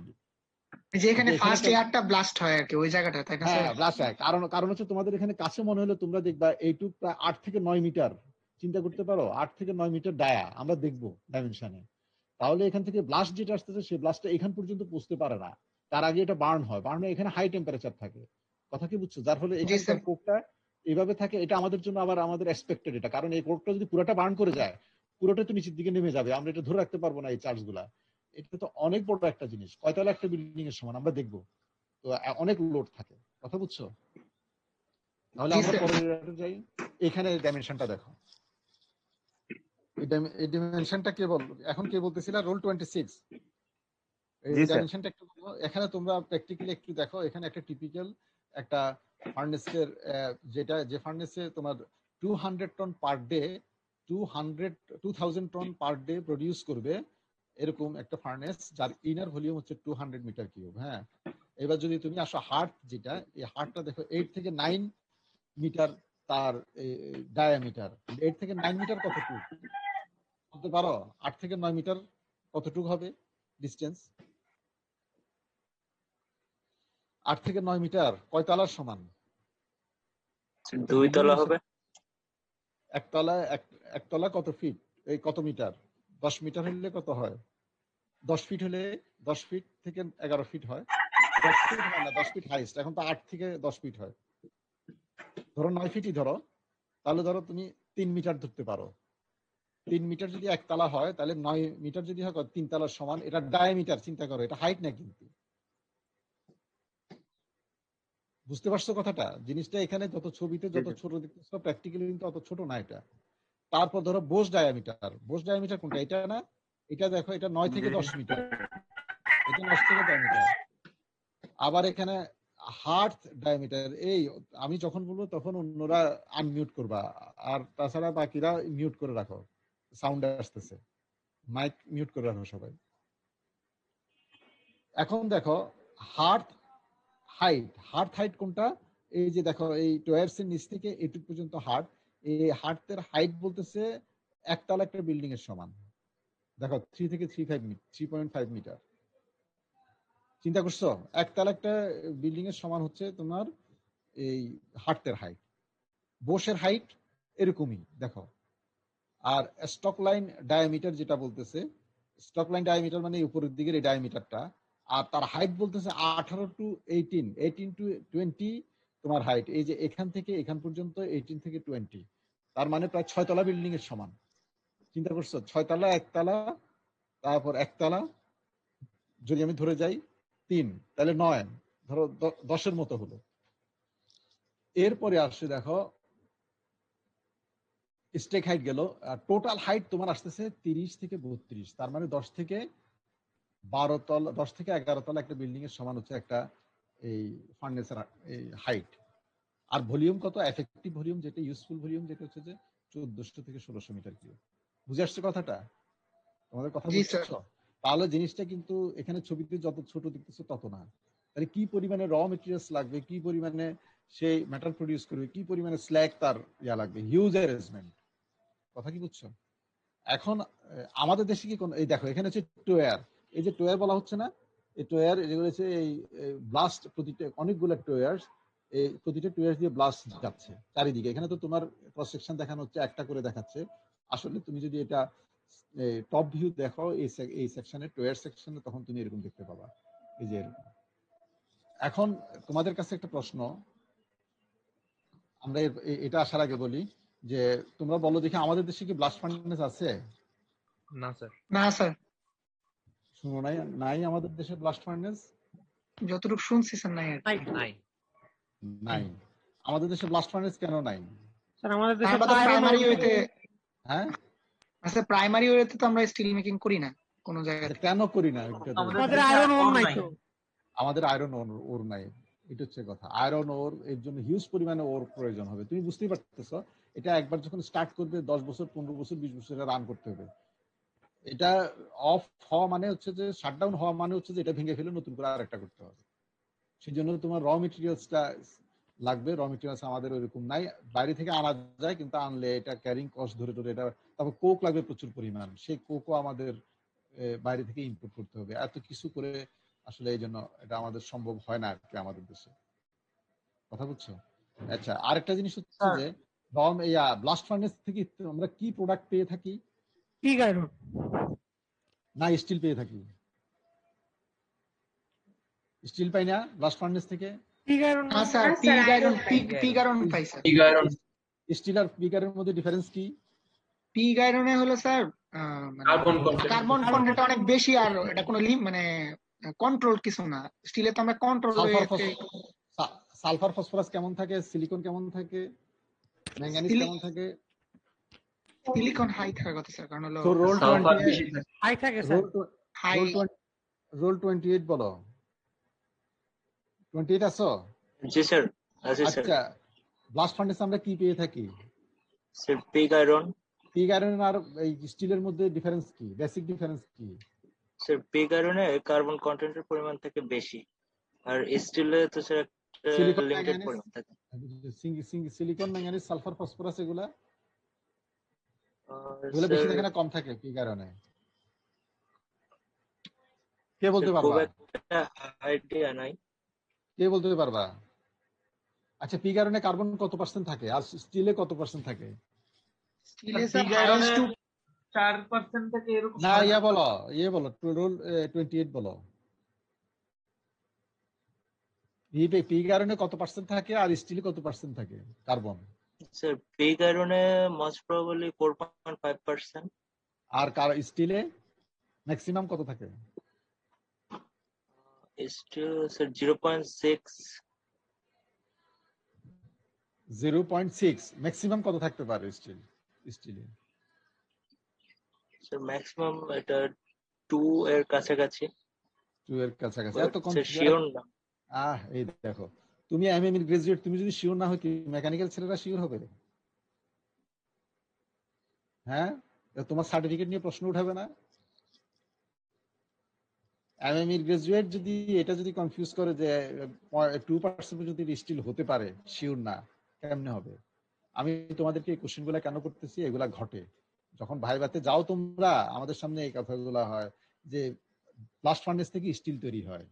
যে এখানে ফার্স্ট এয়ারটা ব্লাস্ট হয় আর কি, ওই জায়গাটা, তাই না? হ্যাঁ, ব্লাস্ট হয়। কারণ হচ্ছে তোমাদের এখানে কাছে মনে হলো, তোমরা দেখবা এইটুক প্রায় 8 থেকে 9 মিটার, চিন্তা করতে পারো 8 থেকে 9 মিটার ডায়া আমরা দেখবো ডাইমেনশনে। তাহলে এখান থেকে ব্লাস্ট যেটা আসতেছে, সেই ব্লাস্টটা এখান পর্যন্ত পৌঁছতে পারে না, তার আগে এটা বার্ন হয়। এখানে হাই টেম্পারেচার থাকে। কথা কি বুঝছো? যার ফলে এখানকার কোকটা এইভাবে থাকে। এটা আমাদের জন্য আবার আমাদের এক্সপেক্টেড এটা, কারণ এই কোকটা যদি পুরোটা বার্ন করে যায়, পুরোটা তো নিচের দিকে নেমে যাবে, আমরা এটা ধরে রাখতে পারবো না এই চার্জ গুলা। এটা তো অনেক বড় একটা জিনিস, কয়তলা একটা বিল্ডিং এর সমান, আমরা দেখবো তো অনেক লোড থাকে। কথা বুঝছো? তাহলে আমরা পরের যাই। এখানে ডাইমেনশনটা দেখো, এই ডাইমেনশনটা কে বল, এখন কে বলতেছিল? রোল 26। এই ডাইমেনশনটা একটু এখানে তোমরা প্র্যাকটিক্যালি একটু দেখো। এখানে একটা টিপিক্যাল একটা ফার্নেসের, যে ফার্নেসে তোমার 200 ton per day 2000 ton per day produce করবে, এরকম একটা ফার্নেস, যার ইনার ভলিউম হচ্ছে 200 মিটার কিউব। হ্যাঁ, এবার যদি তুমি আসো হার্ট, যেটা এই হার্টটা দেখো 8 থেকে 9 মিটার তার ডায়ামিটার, 8 থেকে 9 মিটার কতটুকু বলতে পারো? 8 থেকে 9 মিটার কতটুকু হবে ডিস্টেন্স? 8 থেকে 9 মিটার কয় তলার সমান? 2 তলা হবে। একতলা কত ফিট, এই কত মিটার? 10 মিটার হলে কত হয়? 10 ফিট হলে 10 ফিট থেকে 11 ফিট হয়। 10 ফিট হয় না, 10 ফিট হাইস্ট। এখন তো 8 থেকে 10 ফিট হয়। ধরো 9 ফিটই ধরো, তাহলে ধরো তুমি 3 মিটার ধরতে পারো। 3 মিটার যদি একতলা হয়, তাহলে 9 মিটার যদি হয় 3 তলার সমান। এটা ডায়ামিটার, চিন্তা করো, এটা হাইট না কিন্তু। বুঝতে পারছো কথাটা? জিনিসটা এখানে যত ছবিতে যত ছোট দেখতেছো, প্র্যাকটিক্যালি কিন্তু অত ছোট না এটা। তারপর ধরো বোস ডায়ামিটার। বোস ডায়ামিটার কোনটা? এটা না, এটা দেখো, এটা 9 থেকে 10 মিটার, এটা 9 থেকে 10 মিটার। আবার এখানে হার্ট ডায়ামিটার। এই আমি যখন বলবো তখন অন্যরা আনমিউট করবা, আর তাছাড়া বাকিরা মিউট করে রাখো, সাউন্ড আসতেছে, মাইক মিউট করে রাখো সবাই। এখন দেখো হার্ট হাইট কোনটা? এই যে দেখো, এই টোয়ার্স এর নিচ থেকে এটুক পর্যন্ত হার্ট। এই হার্টের হাইট বলতেছে একতলা একটা বিল্ডিং এর সমান। দেখো 3 থেকে 3.5 মিটার। চিন্তা করছো? একতলা একটা বিল্ডিং এর সমান হচ্ছে তোমার এই হার্টের হাইট। বোসের হাইট এরকমই দেখো। আর স্টক লাইন ডায়ামিটার যেটা বলতেছে, স্টক লাইন ডায়ামিটার মানে উপরের দিকের এই ডায়ামিটারটা, আর তার হাইট বলতেছে 18 টু 18 টু 20 তোমার হাইট। এই যে এখান থেকে এখান পর্যন্ত 18 থেকে 20, তার মানে প্রায় 6 তলা বিল্ডিং এর সমান। চিন্তা করছো? 6 তলা, একতলা, তারপর একতলা যদি আমি ধরে যাই 3, তাহলে 9, ধরো 10-এর মতো হলো। এরপরে আসছে দেখো স্টেক হাইট গেল। টোটাল হাইট তোমার আসতেছে 30 থেকে 32, তার মানে 10 থেকে 12 তলা, 10 থেকে 11 তলা একটা বিল্ডিং এর সমান হচ্ছে একটা এই ফার্নেসের এই হাইট। আর ভলিউম কত? এফেক্টিভ ভলিউম, যেটা ইউজফুল ভলিউম, যেটা হচ্ছে যে 1400 থেকে 1600 মিটার কিউব। বুঝে আসছে কথাটা? তোমাদের কথা বুঝছো? তাহলে জিনিসটা কিন্তু এখানে ছবিতে যত ছোট দেখতেছো তত না। তাহলে কি পরিমাণে র মেটেরিয়ালস লাগবে, কি পরিমাণে সেই মেটাল প্রডিউস করবে, কি পরিমাণে স্ল্যাগ তার লাগবে, হিউজ অ্যারেঞ্জমেন্ট। কথা কি বুঝছো? এখন আমাদের দেশে কি কোন, এই দেখো এখানে হচ্ছে টোয়ার। এই যে টোয়ার বলা হচ্ছে না, এই টোয়ার যেগুলো হচ্ছে এই ব্লাস্ট, প্রতিটা অনেকগুলো টোয়ার, এই প্রতিটা টোয়ার দিয়ে ব্লাস্ট যাচ্ছে চারিদিকে। এখানে তো তোমার ক্রস সেকশন দেখানো হচ্ছে, একটা করে দেখাচ্ছে। আসলে তুমি যদি এটা টপ ভিউ দেখো এই সেকশনে, টোয়ার সেকশনে, তখন তুমি এরকম দেখতে পাবা। এই যে এখন তোমাদের কাছে একটা প্রশ্ন, আমরা এটা আসার আগে বলি যে তোমরা বলো দেখি, আমাদের দেশে কি ব্লাস্ট ফার্নেস আছে? না স্যার। না স্যার, শুনো নাই আমাদের দেশে ব্লাস্ট ফার্নেস। যতটুকু শুনছি স্যার নাই আর কি। নাই আমাদের দেশে ব্লাস্ট ফার্নেস। কেন নাই? স্যার আমাদের দেশে প্রাইমারি ওয়েতে, হ্যাঁ আচ্ছা প্রাইমারি ওয়েতে তো আমরা স্টিল মেকিং করি না কোনো জায়গায়। কেন করি না? আমাদের আয়রন ওর নাই তো। আমাদের আয়রন ওর নাই, এটা হচ্ছে কথা। আয়রন ওর এর জন্য হিউজ পরিমাণে ওর প্রয়োজন হবে। তুমি বুঝতেই পারতেছো, এটা একবার যখন স্টার্ট করবে 10 বছর, 15 বছর, 20 বছর রান করতে হবে। এটা অফ হওয়া মানে হচ্ছে যে, শাটডাউন হওয়া মানে হচ্ছে যে এটা ভেঙে ফেলে নতুন করে আরেকটা করতে হবে। সেই জন্য তোমার র মেটেরিয়ালসটা লাগবে। র মেটেরিয়ালস আমাদের ওইরকম নাই। বাইরে থেকে আনা যায়, কিন্তু আনলে এটা ক্যারিং কস্ট ধরে এটা। তারপর কোক লাগবে প্রচুর পরিমাণ, সেই কোকও আমাদের বাইরে থেকে ইম্পোর্ট করতে হবে। এত কিছু করে আসলে এই জন্য এটা আমাদের সম্ভব হয় না আর কি আমাদের দেশে। কথা বুঝছো? আচ্ছা, আরেকটা জিনিস হচ্ছে যে ব্লাস্ট ফার্নেস থেকে আমরা কি প্রোডাক্ট পেয়ে থাকি? পিগ আয়রন না, স্টিল পেয়ে থাকি। স্টিল পাই না ব্লাস্ট ফার্নেস থেকে? পিগ আয়রন না স্যার, পিগ আয়রন পাই স্যার। স্টিল আর পিগ আয়রনের মধ্যে ডিফারেন্স কি? পিগ আয়রনে হলো স্যার কার্বন কন্টেন্ট অনেক বেশি, আর এটা কোনো মানে কন্ট্রোল কিছু না। স্টিলে তো আমরা কন্ট্রোল। সালফার ফসফরাস কেমন থাকে? সিলিকন কেমন থাকে? ম্যাঙ্গানিজ কেমন থাকে? সিলিকন হাই থাকার কথা স্যার, কারণ হলো রোল 28 হাই থাকে স্যার। রোল 28 বলো। 28 আছো? জি স্যার, আছে স্যার। আচ্ছা, ব্লাস্ট ফার্নেস আমরা কি পেয়ে থাকি? Sir pig iron. Pig iron আর এই স্টিলের মধ্যে ডিফারেন্স কি? বেসিক ডিফারেন্স কি? স্যার পিগ আয়রনে কার্বন কন্টেন্টের পরিমাণ থাকে বেশি, আর স্টিলে তো স্যার সিলিকন লিমিটেড ম্যাঙ্গানিজ, পরিমাণ থাকে। সিলিকন ম্যাঙ্গানিজ সালফার ফসফরাস এগুলা স্যার বেশি থাকে না কম থাকে কি কারণে কে বলতে খুব পারবা? একটা আইডিয়া নাই। কে বলতে পারবা? আচ্ছা, পি কারণে কার্বন কত পার্সেন্ট থাকে আর স্টিলে কত পার্সেন্ট থাকে? স্টিলে স্যার হাইয়েস্ট টু 4% থেকে এরকম না, ইয়ে বলো রোল 28 বলো। পি কারণে কত পার্সেন্ট থাকে আর স্টিলে কত পার্সেন্ট থাকে কার্বন? স্যার পি কারণে মোস্ট প্রবাবলি 4.5%। আর স্টিলে ম্যাক্সিমাম কত থাকে? Still sir 0.6। 0.6। ম্যাক্সিমাম কত থাকতে পারে স্টিলে? স্যার ম্যাক্সিমাম এটা 2 এর কাছাকাছি। 2 এর কাছাকাছি। এত কম স্যার শিওর না। এই দেখো, তুমি এমএম গ্রাজুয়েট, তুমি যদি শিওর না হয় কি মেকানিক্যাল ছেলেরা শিওর হবে? হ্যাঁ, তোমার সার্টিফিকেট নিয়ে প্রশ্ন উঠাবে না? এমএম গ্রাজুয়েট যদি এটা যদি কনফিউজ করে যে 2% যদি স্টিল হতে পারে, শিওর না, কেমনে হবে? আমি তোমাদেরকে এই কোশ্চেনগুলো কেন করতেছি, এগুলা ঘটে যখন ভাইভাতে যাও তোমরা, আমাদের সামনে এই কথাগুলো হয় যে ব্লাস্ট ফার্নেস থেকে স্টিল তৈরি হয়।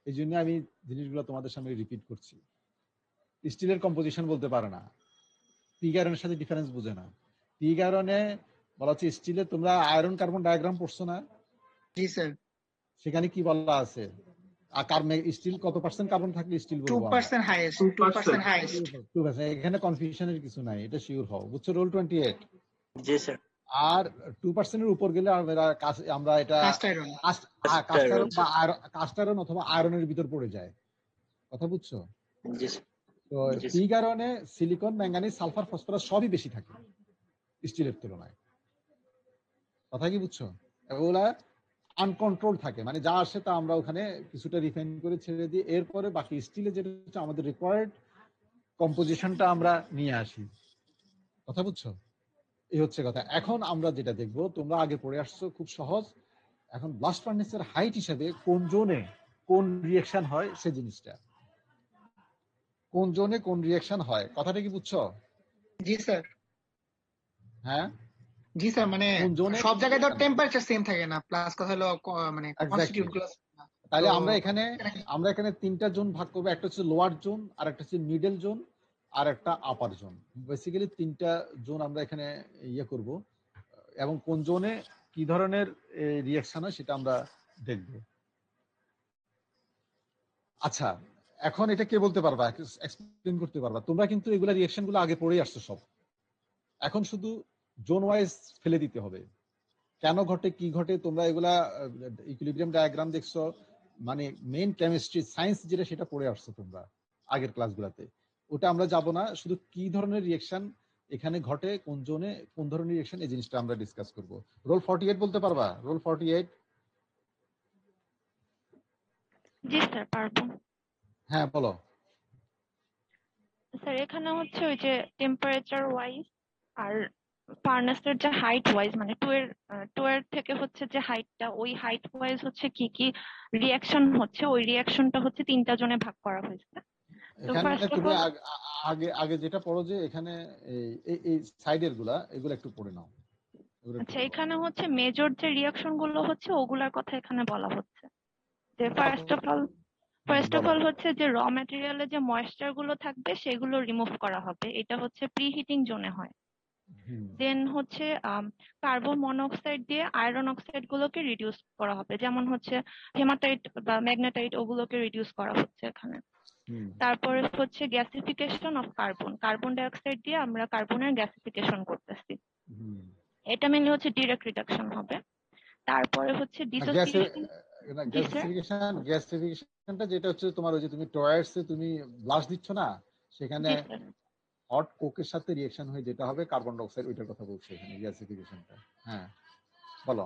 এই জন্য আমি জিনিসগুলো তোমাদের সামনে রিপিট করছি। স্টিলের কম্পোজিশন বলতে পারে না, পিগ আয়রনের সাথে ডিফারেন্স বুঝে না। পিগ আয়রনে বলা হচ্ছে স্টিলে, তোমরা আয়রন কার্বন ডায়াগ্রাম পড়ছো না? জি স্যার। সেখানে কি বলা আছে? আর স্টিল কত পার্সেন্ট কার্বন থাকলে স্টিল বলবো? 2% হাইয়েস্ট, 2% হাইয়েস্ট। 2%। এখানে কনফিউশনের কিছু নাই, এটা শিওর হও, বুঝছো? রোল 28। জি স্যার। আর 2% এর উপর গেলে আমরা এটা কাস্ট আয়রন অথবা আয়রনের ভিতর পড়ে যায়, কথা বুঝছো? জি স্যার। তো এই কারণে সিলিকন, ম্যাঙ্গানিজ, সালফার, ফসফরাস সবই বেশি থাকে স্টিলের তুলনায়, কথা কি বুঝছো? এগুলা আনকন্ট্রোল থাকে, মানে যা আসে তা আমরা ওখানে কিছুটা রিফাইন করে ছেড়ে দিই, এরপরে বাকি স্টিলে যেটা হচ্ছে আমাদের রিকোয়ার্ড কম্পোজিশনটা আমরা নিয়ে আসি, কথা বুঝছো? এই হচ্ছে কথা। এখন আমরা যেটা দেখবো, তোমরা আগে পড়ে আসছো, খুব সহজ। এখন ব্লাস্ট ফার্নেসের হাইট হিসাবে কোন জোনে কোন রিঅ্যাকশন হয় সে জিনিসটা, কোন জোনে কোন রিঅ্যাকশন হয়, কথাটা কি বুঝছো? জি স্যার। হ্যাঁ জি স্যার, মানে সব জায়গায় তো টেম্পারেচার সেম থাকে না, প্লাস কথা হলো মানে কনস্টিটিউট গুলো। তাহলে আমরা এখানে 3টা জোন ভাগ করবো, একটা হচ্ছে লোয়ার জোন, আর একটা হচ্ছে মিডল জোন, আর একটা আপার জোন। বেসিক্যালি 3টা জোন আমরা এখানে ইয়ে করব, এবং কোন জোনে কি ধরনের রিঅ্যাকশন হয় সেটা আমরা দেখব। আচ্ছা, এখন এটা কে বলতে পারবা, এক্সপ্লেইন করতে পারবা? তোমরা কিন্তু এগুলা রিঅ্যাকশন গুলো আগে পড়েই আসছো সব, এখন শুধু জোন ওয়াইজ ফেলে দিতে হবে, কেন ঘটে কি ঘটে। তোমরা এগুলা ইকুইলিব্রিয়াম ডায়াগ্রাম দেখছো, মানে মেইন কেমিস্ট্রি সায়েন্স যেটা, সেটা পড়ে আসছো তোমরা আগের ক্লাসগুলোতে। ওটা আমরা যাব না, শুধু কি ধরনের রিঅ্যাকশন এখানে ঘটে, কোন জোনে কোন ধরনের রিঅ্যাকশন, এই জিনিসটা আমরা ডিসকাস করব। রোল 48 বলতে পারবা? রোল 48। জি স্যার, পারবো। হ্যাঁ বলো। স্যার এখানে হচ্ছে ওই যে টেম্পারেচার ওয়াইজ আর ফার্নেসের যে হাইট ওয়াইজ, মানে টু এর থেকে হচ্ছে যে হাইটটা, ওই হাইট ওয়াইজ হচ্ছে কি কি রিঅ্যাকশন হচ্ছে, ওই রিঅ্যাকশনটা হচ্ছে 3টা জোনে ভাগ করা হয়েছে। তো ফার্স্ট অফ তুমি অল আগে যেটা পড়ো যে এখানে এই সাইডের গুলা, এগুলো একটু পড়ে নাও। আচ্ছা, এখানে হচ্ছে মেজর যে রিঅ্যাকশন গুলো হচ্ছে ওগুলার কথা এখানে বলা হচ্ছে। যে ফার্স্ট অফ অল হচ্ছে যে র ম্যাটেরিয়ালে যে ময়েশ্চার গুলো থাকবে সেগুলো রিমুভ করা হবে, এটা হচ্ছে প্রি হিটিং জোনে হয়। দেন হচ্ছে কার্বন মনোক্সাইড দিয়ে আয়রন অক্সাইড গুলোকে রিডিউস করা হবে, যেমন হচ্ছে হেমাটাইট বা ম্যাগনেটাইট, ওগুলোকে রিডিউস করা হচ্ছে এখানে। তারপরে হচ্ছে গ্যাসিফিকেশন অফ কার্বন ডাই অক্সাইড দিয়ে আমরা কার্বনের গ্যাসিফিকেশন করতেছি, এটা মেনলি হচ্ছে ডিরেক্ট রিডাকশন হবে। তারপরে হচ্ছে গ্যাসিফিকেশনটা যেটা হচ্ছে তোমার, ওই যে তুমি টয়ার্সে তুমি ব্লাস্ট দিচ্ছ না, সেখানে হট কোকের সাথে রিঅ্যাকশন হয়ে যেটা হবে কার্বন ডাই অক্সাইড, ওইটার কথা বলছি এখানে গ্যাসিফিকেশনটা। হ্যাঁ বলো।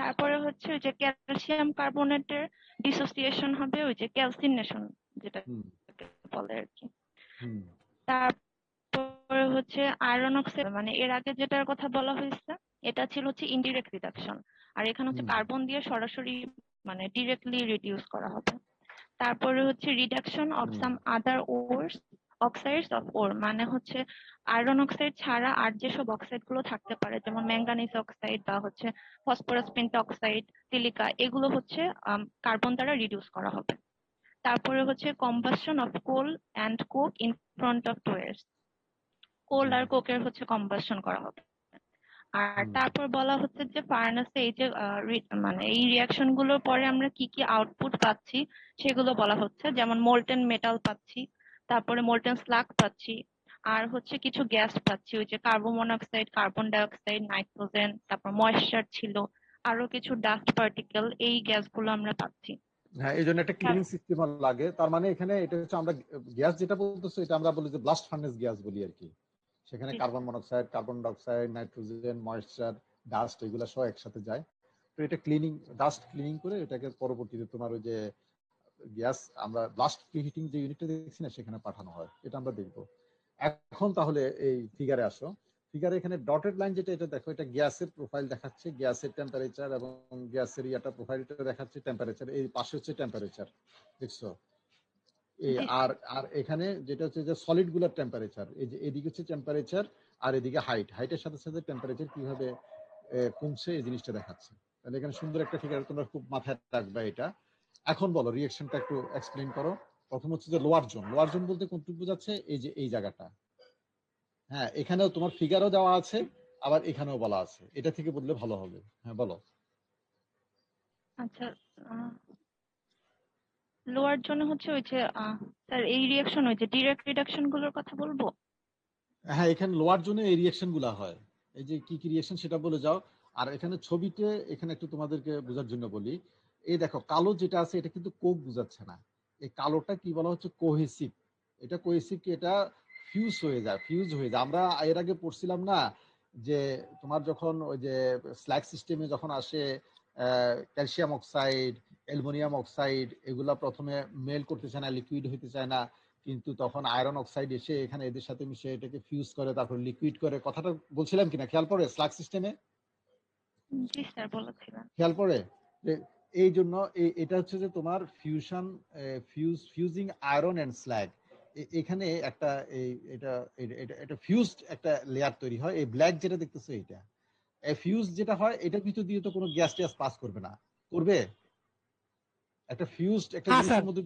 তারপরে হচ্ছে ওই যে ক্যালসিয়াম কার্বনেটের ডিসোসিয়েশন হবে, ওই যে ক্যালসিনেশন যেটা বলে আর কি। তারপরে হচ্ছে আয়রন অক্সাইড, মানে এর আগে যেটার কথা বলা হয়েছে এটা ছিল হচ্ছে ইনডিরেক্ট রিডাকশন, আর এখানে হচ্ছে কার্বন দিয়ে সরাসরি মানে ডিরেক্টলি রিডিউস করা হবে। তারপরে হচ্ছে reduction of some other oxides of ore, মানে হচ্ছে আয়রন অক্সাইড ছাড়া আর যেসব অক্সাইড গুলো থাকতে পারে যেমন ম্যাঙ্গানিজ অক্সাইড বা হচ্ছে ফসফরাস পেন্টঅক্সাইড, সিলিকা, এগুলো হচ্ছে কার্বন দ্বারা রিডিউস করা হবে। তারপরে হচ্ছে combustion of coal and coke in front of tuyeres, coal আর কোকের হচ্ছে কম্বাসশন করা হবে। আর তারপর বলা হচ্ছে যে ফার্নাসে এই যে মানে এই রিয়াকশন গুলোর পরে আমরা কি কি আউটপুট পাচ্ছি সেগুলো বলা হচ্ছে, যেমন মোল্টেন মেটাল পাচ্ছি, তারপরে মোল্টেন স্লাগ পাচ্ছি, আর হচ্ছে কিছু গ্যাস পাচ্ছি, ওই যে carbon monoxide, carbon dioxide, nitrogen, তারপর ময়েশ্চার ছিল, আরো কিছু ডাস্ট পার্টিকেল, এই গ্যাসগুলো আমরা পাচ্ছি। হ্যাঁ, এই জন্য একটা ক্লিনিং সিস্টেম লাগে। তার মানে এখানে এটা হচ্ছে আমরা গ্যাস যেটা বলতেছো এটা আমরা বলি যে ব্লাস্ট ফার্নেস গ্যাস বলি আর কি। সেখানে carbon monoxide, carbon dioxide, nitrogen, moisture, dust এগুলা সব একসাথে যায়। তো এটা ক্লিনিং, ডাস্ট ক্লিনিং করে এটাকে পরবর্তীতে তোমার ওই যে গ্যাস আমরা ব্লাস্ট প্রিহিটিং যে ইউনিটটা দেখছি না সেখানে পাঠানো হয়, এটা আমরা দেখবো। এখন তাহলে এই ফিগারে আসো। ফিগারে এখানে ডটেড লাইন যেটা, এটা দেখো, এটা গ্যাসের প্রোফাইল দেখাচ্ছে, গ্যাসের টেম্পারেচার এবং গ্যাসের ইয়াটা প্রোফাইলটা দেখাচ্ছে টেম্পারেচার। এই পাশে হচ্ছে টেম্পারেচার, দেখছো? আর আর এখানে যেটা হচ্ছে যে সলিড গুলার টেম্পারেচার, এই যে এদিকে হচ্ছে টেম্পারেচার আর এদিকে হাইটের সাথে সাথে টেম্পারেচার কিভাবে কমছে এই জিনিসটা দেখাচ্ছে। তাহলে এখানে সুন্দর একটা ফিগার, তোমরা খুব মাথায় রাখবে এটা। এখন বলো রিঅ্যাকশনটা একটু এক্সপ্লেইন করো। প্রথম হচ্ছে যে লোয়ার জোন। লোয়ার জোন বলতে কোনটুকু বোঝাচ্ছে? এই যে এই জায়গাটা। হ্যাঁ, এখানেও তোমার ফিগারও দেওয়া আছে, আবার এখানেও বলা আছে, এটা থেকে বললে ভালো হবে। হ্যাঁ বলো। আচ্ছা, লোয়ার জন্য হচ্ছে ওই যে স্যার এই রিঅ্যাকশন, ওই যে ডিরেক্ট রিডাকশন গুলোর কথা বলবো। হ্যাঁ, এখানে লোয়ার জন্য এই রিঅ্যাকশন গুলা হয়। এই যে কি কি রিঅ্যাকশন সেটা বলে যাও। আর এখানে ছবিতে এখানে একটু তোমাদেরকে বোঝার জন্য বলি, এই দেখো কালো যেটা আছে এটা কিন্তু কোক বোঝাচ্ছে না। এই কালোটা কি বলা হচ্ছে? কোহেসিভ। এটা কোহেসিভ কি? এটা ফিউজ হয়ে যায়, ফিউজ হয়ে যায়। আমরা এর আগে পড়ছিলাম না যে তোমার যখন ওই যে স্ল্যাগ সিস্টেমে যখন আসে ক্যালসিয়াম অক্সাইড, অ্যালুমিনিয়াম অক্সাইড, এগুলা প্রথমে মেল করতে চায় না, লিকুইড হইতে চায় না, কিন্তু তখন আয়রন অক্সাইড এসে এখানে এদের সাথে মিশে এটাকে ফিউজ করে, তারপর লিকুইড করে। কথাটা বলছিলাম কিনা খেয়াল পড়ে? স্লাগ সিস্টেমে জি স্যার বলেছিলেন। খেয়াল পড়ে? এই জন্য এটা হচ্ছে যে তোমার fusion, fusing iron and slag, এখানে একটা এটা ফিউজড একটা লেয়ার তৈরি হয়। এই ব্ল্যাক যেটা দেখতেছো এটা ফিউজ যেটা হয়, এটার ভিতর দিয়ে তো কোনো গ্যাস ট্যাস পাস করবে না, করবে? একটা ফিউজড একটা জিনিসের মধ্যে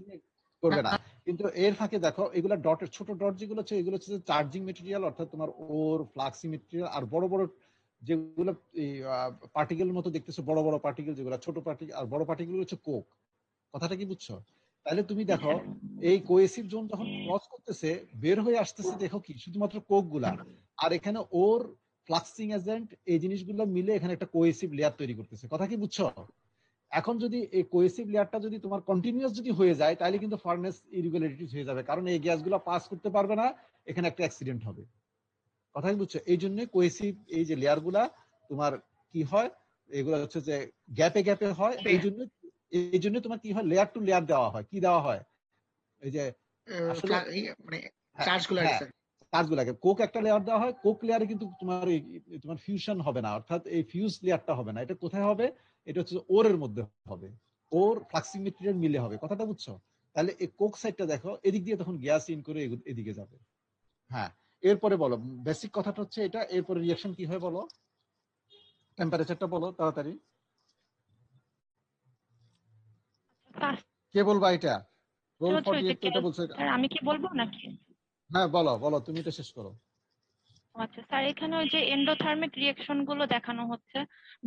করবে না। কিন্তু এর ফাঁকে দেখো এগুলা ডটের ছোট ডট যেগুলো আছে, এগুলো হচ্ছে চার্জিং মেটেরিয়াল, অর্থাৎ তোমার ওর ফ্লাক্সি মেটেরিয়াল। আর বড় বড় যেগুলো পার্টিকেলের মতো দেখতেছো, বড় বড় পার্টিকেল যেগুলো, ছোট পার্টিকেল আর বড় পার্টিকেল হচ্ছে কোক। কথাটা কি বুঝছো? তাহলে তুমি দেখো এই কোয়েসিভ জোন যখন ক্রস করতেছে, বের হয়ে আসতেছে, দেখো কি শুধুমাত্র কোক গুলা। আর এখানে ওর ফ্লাক্সিং এজেন্ট এই জিনিসগুলো মিলে এখানে একটা কোয়েসিভ লেয়ার তৈরি করতেছে। কথা কি বুঝছো? এখন যদি এই কোহেসিভ লেয়ারটা যদি তোমার কন্টিনিউয়াস যদি হয়ে যায়, তাহলে কিন্তু ফার্নেস ইরেগুলারিটিস হয়ে যাবে, কারণ এই গ্যাসগুলো পাস করতে পারবে না, এখানে একটা অ্যাক্সিডেন্ট হবে। কথা কি বুঝছো? এই জন্য কোহেসিভ এই যে লেয়ার গুলা তোমার কি হয়, এগুলো হচ্ছে যে গ্যাপে গ্যাপে হয়। এই জন্য তোমার কি হয়, লেয়ার টু লেয়ার দেওয়া হয়। কি দেওয়া হয়? এই যে আসলে মানে চার্জগুলো চার্জগুলোকে কোক একটা লেয়ার দেওয়া হয়। কোক লেয়ারে কিন্তু তোমার ফিউশন হবে না, অর্থাৎ এই ফিউজ লেয়ারটা হবে না। এটা কোথায় হবে? এটা হচ্ছে ওরের মধ্যে হবে, ওর ফ্লাক্সিং মেটেরিয়াল মিলে হবে। কথাটা বুঝছো? তাহলে এই কোক সাইডটা দেখো, এদিক দিয়ে তখন গ্যাস ইন করে এদিকে যাবে। হ্যাঁ, এরপরে বলো, বেসিক কথাটা হচ্ছে এটা। এরপরে রিঅ্যাকশন কি হয় বলো, টেম্পারেচারটা বলো তাড়াতাড়ি। কে বলবা এটা? রোল 48 এটা বলছো। আমি কি বলবো নাকি? হ্যাঁ বলো বলো, তুমি এটা শেষ করো। আচ্ছা স্যার, এখানে ওই যে এন্ডোথার্মিক রিঅ্যাকশন গুলো দেখানো হচ্ছে,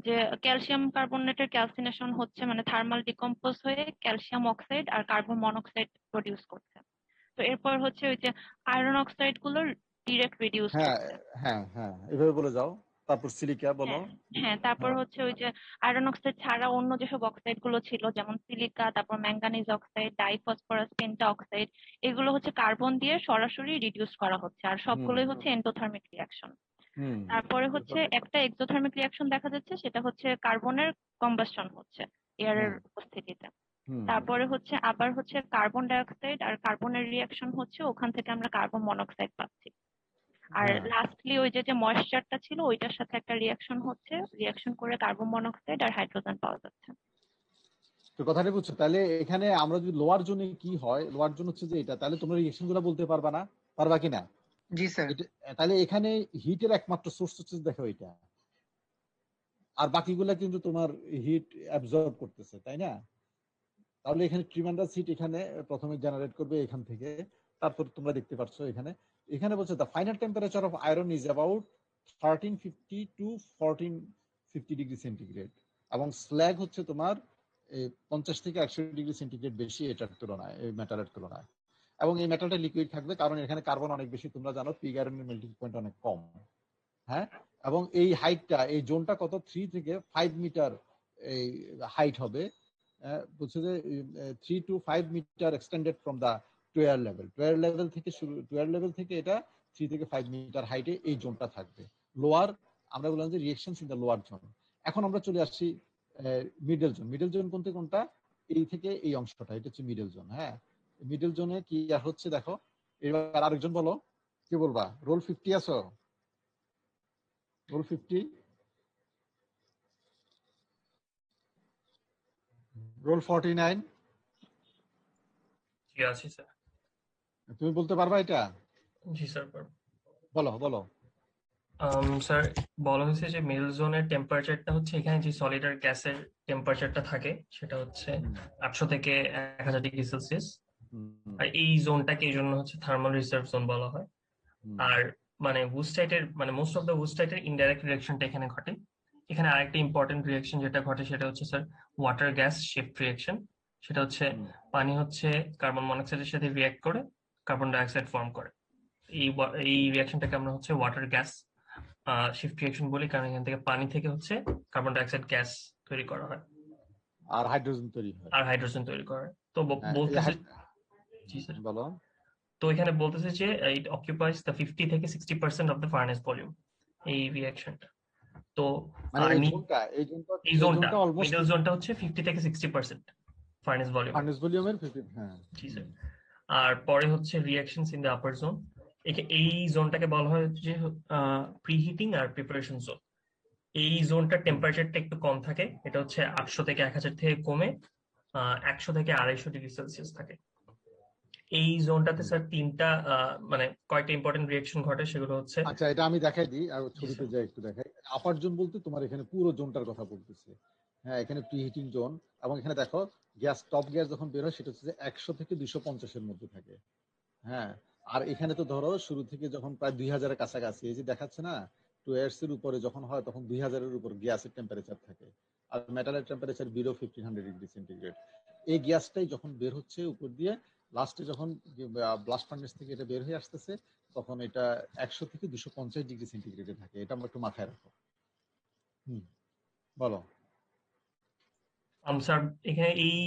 যে ক্যালসিয়াম কার্বনেটের ক্যালসিনেশন হচ্ছে, মানে থার্মাল ডিকম্পোজ হয়ে ক্যালসিয়াম অক্সাইড আর কার্বন মনোক্সাইড প্রডিউস করছে। তো এরপর হচ্ছে ওই যে আয়রন অক্সাইড গুলো ডিরেক্ট রিডিউস করছে। হ্যাঁ হ্যাঁ, এভাবে বলে যাও। তারপর সিলিকা বলো। হ্যাঁ, তারপর হচ্ছে ওই যে আয়রন অক্সাইড ছাড়া অন্য যেসব অক্সাইড গুলো ছিল, যেমন সিলিকা, তারপর ম্যাঙ্গানিজ অক্সাইড, ডাইফসফরাস পেন্টা অক্সাইড, এগুলো হচ্ছে কার্বন দিয়ে সরাসরি রিডিউস করা হচ্ছে, আর সবগুলোই হচ্ছে এন্ডোথার্মিক রিঅ্যাকশন। তারপরে হচ্ছে একটা এক্সোথার্মিক রিঅ্যাকশন দেখা যাচ্ছে, সেটা হচ্ছে কার্বনের কম্বাসশন হচ্ছে এয়ারের উপস্থিতিতে। তারপরে হচ্ছে আবার হচ্ছে কার্বন ডাইঅক্সাইড আর কার্বনের রিঅ্যাকশন হচ্ছে, ওখান থেকে আমরা কার্বন মনোক্সাইড পাচ্ছি। আর লাস্টলি ওই যে ময়েশ্চারটা ছিল, ওইটার সাথে একটা রিঅ্যাকশন হচ্ছে, রিঅ্যাকশন করে কার্বন মনোক্সাইড আর হাইড্রোজেন পাওয়া যাচ্ছে। তো কথাটা বুঝছো? তাহলে এখানে আমরা যদি লোয়ার জোনে কি হয়, লোয়ার জোন হচ্ছে যে এটা, তাহলে তোমরা রিঅ্যাকশন গুলো বলতে পারবা না, পারবা কিনা? জি স্যার। তাহলে এখানে হিটের একমাত্র সোর্স হচ্ছে দেখো এটা, আর বাকিগুলা কিন্তু তোমার হিট অ্যাবজর্ব করতেছে, তাই না? তাহলে এখানে ট্রিমেন্ডাস হিট এখানে প্রথমে জেনারেট করবে এখান থেকে, তারপর তোমরা দেখতে পাচ্ছ এখানে বলছে the final temperature of iron is about 1350 to 1450 degree centigrade, এবং স্ল্যাগ হচ্ছে তোমার 50 থেকে 100 ডিগ্রি সেন্টিগ্রেড বেশি এটার তুলনায়, এই মেটালের তুলনায়। এবং এই মেটালটা লিকুইড থাকবে কারণ এখানে কার্বন অনেক বেশি, তোমরা জানো পিগ আয়রনের মেল্টিং পয়েন্ট অনেক কম। হ্যাঁ, এবং এই হাইটটা, এই জোনটা কত 3 থেকে 5 মিটার এই হাইট হবে। বলছে যে 3 to 5 metre extended from the tuyere level, tuyere level থেকে এটা 3 থেকে 5 মিটার হাইটে এই জোনটা থাকবে। লোয়ার আমরা বললাম যে reactions in the lower zone. এখন আমরা চলে আসছি মিডল জোন। মিডল জোন কোনটা? এই থেকে এই অংশটা, এটা হচ্ছে মিডল জোন। হ্যাঁ, মিডল জোনে কি আর হচ্ছে দেখো। এবার আরেকজন বলো, কি বলবা? রোল 50 আছো? Role 50, role 49? জি আছি স্যার। তুমি বলতে পারবা এটা? জি স্যার পারবো। বলো। স্যার বলা হয়েছে যে মিডল জোনের টেম্পারেচারটা হচ্ছে এখানে যে সলিড আর গ্যাসের টেম্পারেচারটা থাকে সেটা হচ্ছে 800 থেকে 1000 ডিগ্রি সেলসিয়াস। আর এই জোনটাকে এই জন্য হচ্ছে থার্মাল রিসার্ভ জোন বলা হয়। আর মানে উডস্টাইটের মানে মোস্ট অফ দ্য উডস্টাইটের ইনডাইরেক্ট রিঅ্যাকশনটা এখানে ঘটে। এখানে আরেকটা ইম্পর্টেন্ট রিঅ্যাকশন যেটা ঘটে সেটা হচ্ছে sir water gas shift reaction. সেটা হচ্ছে পানি হচ্ছে কার্বন মনোক্সাইডের সাথে রিঅ্যাক্ট করে কার্বন ডাইঅক্সাইড ফর্ম করে। এই রিঅ্যাকশনটাকে আমরা হচ্ছে ওয়াটার গ্যাস শিফট রিঅ্যাকশন বলি, কারণ এখান থেকে পানি থেকে হচ্ছে কার্বন ডাইঅক্সাইড গ্যাস তৈরি করা হয় আর হাইড্রোজেন তৈরি করা হয়। তো বলতেছে, জি স্যার বলো। তো এখানে বলতেছে যে ইট অকুপাইজ দ্য 50 থেকে 60% অফ দ্য ফার্নেস ভলিউম, এই রিঅ্যাকশনটা। তো এই জোনটা মিডল জোনটা হচ্ছে 50 থেকে 60% ফার্নেস ভলিউমের 50। হ্যাঁ, জি স্যার। আর পরে হচ্ছে reactions in the upper zone. এই জোনটাকে বলা হয় যে প্রিহিটিং আর প্রিপারেশন জোন। এই জোনটার টেম্পারেচারটা একটু কম থাকে, এটা হচ্ছে 800 থেকে 1000 থেকে কমে 100 থেকে 250 ডিগ্রি সেলসিয়াস থাকে। এই জোনটাতে স্যার তিনটা মানে কয়েকটা ইম্পর্টেন্ট রিঅ্যাকশন ঘটে, সেগুলো হচ্ছে, আচ্ছা এটা আমি দেখাই দিই, আর ছবিতে যাই একটু দেখাই। আপার জোন বলতে তোমার এখানে পুরো জোনটার কথা বলতেছে। হ্যাঁ, এখানে প্রিহিটিং জোন, এবং এখানে দেখো গ্যাস, টপ গ্যাস যখন বের হয় সেটা হচ্ছে 100 থেকে 250 এর মধ্যে থাকে। হ্যাঁ, আর এখানে তো ধরো শুরু থেকে যখন প্রায় 2000 এর কাছাকাছি, এই যে দেখাচ্ছে না 2 এর উপরে যখন হয় তখন 2000 এর উপর গ্যাসের টেম্পারেচার থাকে, আর মেটালের টেম্পারেচার বিলো 1500 ডিগ্রি সেন্টিগ্রেড। এই গ্যাসটাই যখন বের হচ্ছে উপর দিয়ে, লাস্টে যখন ব্লাস্ট ফার্নেস থেকে এটা বের হয়ে আসতেছে, তখন এটা 100 থেকে 250 ডিগ্রি সেন্টিগ্রেডে থাকে। এটা আমরা একটু মাথায় রাখো। বলো। স্যার এখানে এই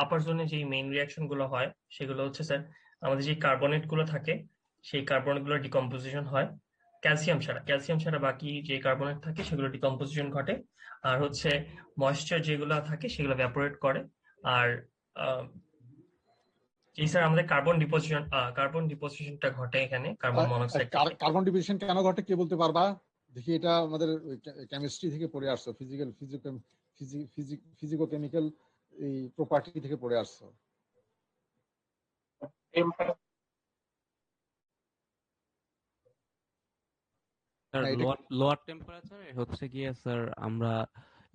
আপার জোনে যে মেইন রিঅ্যাকশন গুলো হয় সেগুলো হচ্ছে স্যার আমাদের যে কার্বনেট গুলো থাকে সেই কার্বনেট গুলো ডিকম্পোজিশন হয়। ক্যালসিয়াম ছাড়া বাকি যে কার্বনেট থাকে সেগুলো ডিকম্পোজিশন ঘটে। আর হচ্ছে ময়েশ্চার যেগুলো থাকে সেগুলো ভ্যাপোরেট করে। আর এই স্যার আমাদের কার্বন ডিপোজিশনটা ঘটে এখানে কার্বন মনোক্সাইড। কার্বন ডিপোজিশন কেন ঘটে কে বলতে পারবা? দেখি, এটা আমাদের কেমিস্ট্রি থেকে পড়ে আসছো, ফিজিকো-কেমিক্যাল এই প্রপার্টি থেকে পড়ে আসছো। লোয়ার টেম্পারেচারে হচ্ছে গিয়ে স্যার আমরা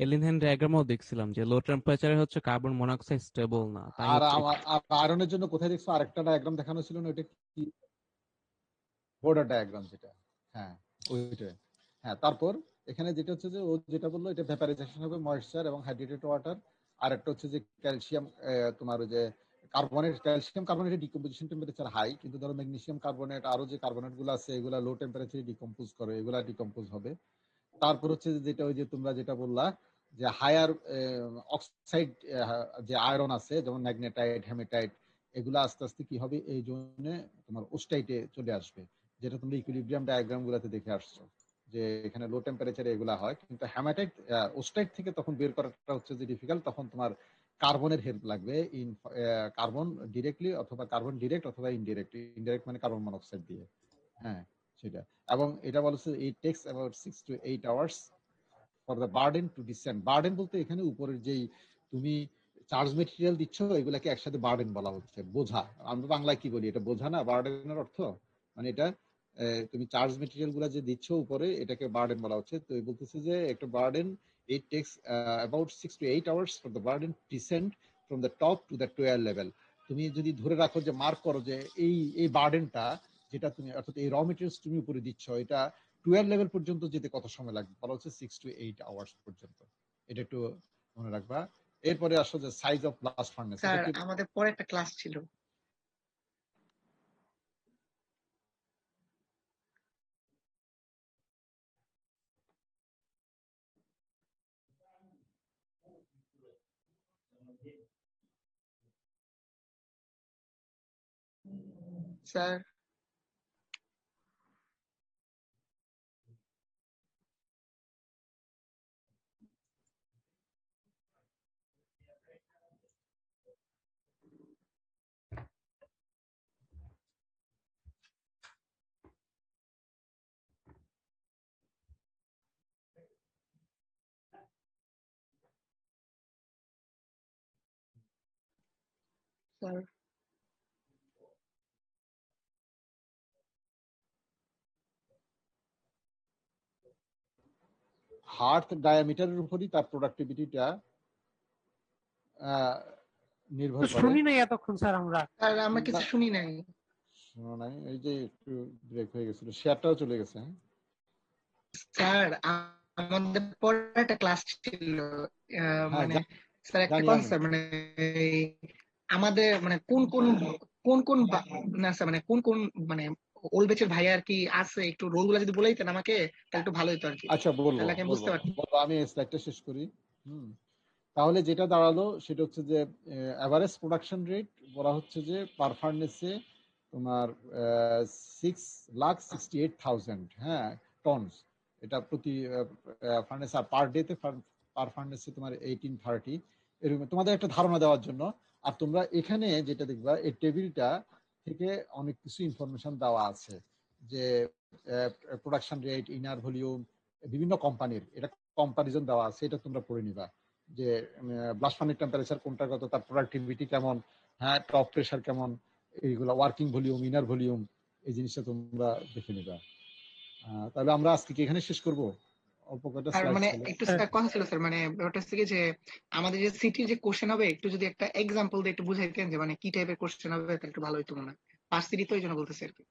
এলিনহেন ডায়াগ্রামও দেখছিলাম যে লো টেম্পারেচারে হচ্ছে কার্বন মনোক্সাইড স্টেবল না। আর আয়রনের জন্য কোথায় দেখছো আরেকটা ডায়াগ্রাম দেখানো ছিল না, ওটা কি বর্ডার ডায়াগ্রাম যেটা? হ্যাঁ ওইটা। হ্যাঁ, তারপর এখানে যেটা হচ্ছে যে ও যেটা বললো এটা ভেপারাইজেশন হবে ময়েশ্চার এবং হাইড্রেটেড ওয়াটার। আর একটা হচ্ছে যে ক্যালসিয়াম, তোমার ওই যে ক্যালসিয়াম কার্বনেটের ডিকম্পোজিশন টেম্পারেচার হাই, কিন্তু ধরো ম্যাগনেসিয়াম কার্বনেট আরো যে কার্বনেট গুলো আছে এগুলা লো টেম্পারেচারে ডিকম্পোজ করে, এগুলা ডিকম্পোজ হবে। তারপর হচ্ছে যেটা ওই যে তোমরা যেটা বললা যে হায়ার অক্সাইড যে আয়রন আছে যেমন ম্যাগনেটাইট, হেমেটাইট, এগুলো আস্তে আস্তে কি হবে এই জন্য তোমার ওস্টাইটে চলে আসবে, যেটা তুমি ইকুইলিব্রিয়াম ডায়াগ্রাম গুলাতে দেখে আসছো যে এখানে লো টেম্পারেচারে এগুলা হয়। কিন্তু হ্যামাটাইট ওস্টাইট থেকে তখন বের করাটা হচ্ছে যে ডিফিকাল্ট, তখন তোমার কার্বনের হেল্প লাগবে, কার্বন ডিরেক্টলি অথবা কার্বন ডিরেক্ট অথবা ইনডিরেক্ট মানে কার্বন মনোক্সাইড দিয়ে। হ্যাঁ সেটা। এবং এটা বলছে it takes about 6 to 8 hours for the burden to descend. Burden বলতে এখানে উপরের যেই তুমি চার্জ মেটেরিয়াল দিচ্ছ, এগুলাকে একসাথে বার্ডেন বলা হচ্ছে, বোঝা। আমরা বাংলায় কি বলি, এটা বোঝা না বার্ডেনের অর্থ? মানে এটা তুমি চার্জ মেটেরিয়াল গুলা যে দিচ্ছ উপরে, এটাকে বার্ডেন বলা হচ্ছে। তো বলতেছে যে একটা burden, it takes about 6 to 8 hours for the burden descend from the top to the 12 level. তুমি যদি ধরে রাখো যে মার্ক করো যে এই বার্ডেনটা যেটা তুমি, অর্থাৎ এই র মেটেরিয়ালস তুমি উপরে দিচ্ছ, এটা 12 লেভেল পর্যন্ত যেতে কত সময় লাগবে, বলা হচ্ছে 6 to 8 hours পর্যন্ত। এটা একটু মনে রাখবা। এরপরে আসো যে size of blast furnace. Sir আমাদের পরে একটা ক্লাস ছিল। স্যার স্যার হার্থ ডায়ামিটারের উপরই তার প্রোডাক্টিভিটিটা নির্ভর করে। শুনি নাই এতক্ষণ স্যার আমরা। স্যার আমরা কিছু শুনি নাই। শোনো নাই, এই যে একটু ব্রেক হয়ে গেছিল, শেয়ারটাও চলে গেছে। স্যার আমাদের পরে একটা ক্লাস ছিল, মানে স্যার একটা কথা স্যার, মানে আমাদের মানে কোন কোন না স্যার, মানে কোন মানে ওল্ড ব্যাচের ভাই আর কি আছে, একটু রোল গুলা যদি বলে দিতেন আমাকে তাহলে একটু ভালো হতো আর কি। আচ্ছা বলবো, তাহলে আমি বুঝতে পারতাম। আমি স্লাইডটা শেষ করি। তাহলে যেটা দাঁড়ালো সেটা হচ্ছে যে এভারেজ প্রোডাকশন রেট বলা হচ্ছে যে পার ফার্নেসে তোমার 6,68,000 টনস, এটা প্রতি ফার্নেস। আর পার ডেতে পার ফার্নেসে তোমার 1830, এরকম তোমাদের একটা ধারণা দেওয়ার জন্য। আর তোমরা এখানে যেটা দেখবা, এই টেবিলটা থেকে অনেক কিছু ইনফরমেশন দেওয়া আছে, যে প্রোডাকশন রেট, ইনার ভলিউম, বিভিন্ন কোম্পানির এটা কম্পারিজন দেওয়া আছে, এটা তোমরা পড়ে নিবা। যে ব্লাস্ট ফার্নের টেম্পারেচার কোনটা কত, তার প্রোডাক্টিভিটি কেমন, টপ প্রেসার কেমন, এইগুলা ওয়ার্কিং ভলিউম, ইনার ভলিউম, এই জিনিসটা তোমরা দেখে নিবা। তাহলে আমরা আজকে কি এখানে শেষ করব? অল্প কয়টা স্লাইড মানে ছিল। একটু স্যার কথা ছিল স্যার, মানে ব্যাপারটা হচ্ছে কি যে আমাদের যে সিটির যে কোশ্চেন হবে, একটু যদি একটা এক্সাম্পল দিয়ে একটু বুঝাইতেন যে মানে কি টাইপের কোশ্চেন হবে, তাহলে একটু ভালো হতো মনে হয়। পার সিটি তো এই জন্য বলতেছি আর কি।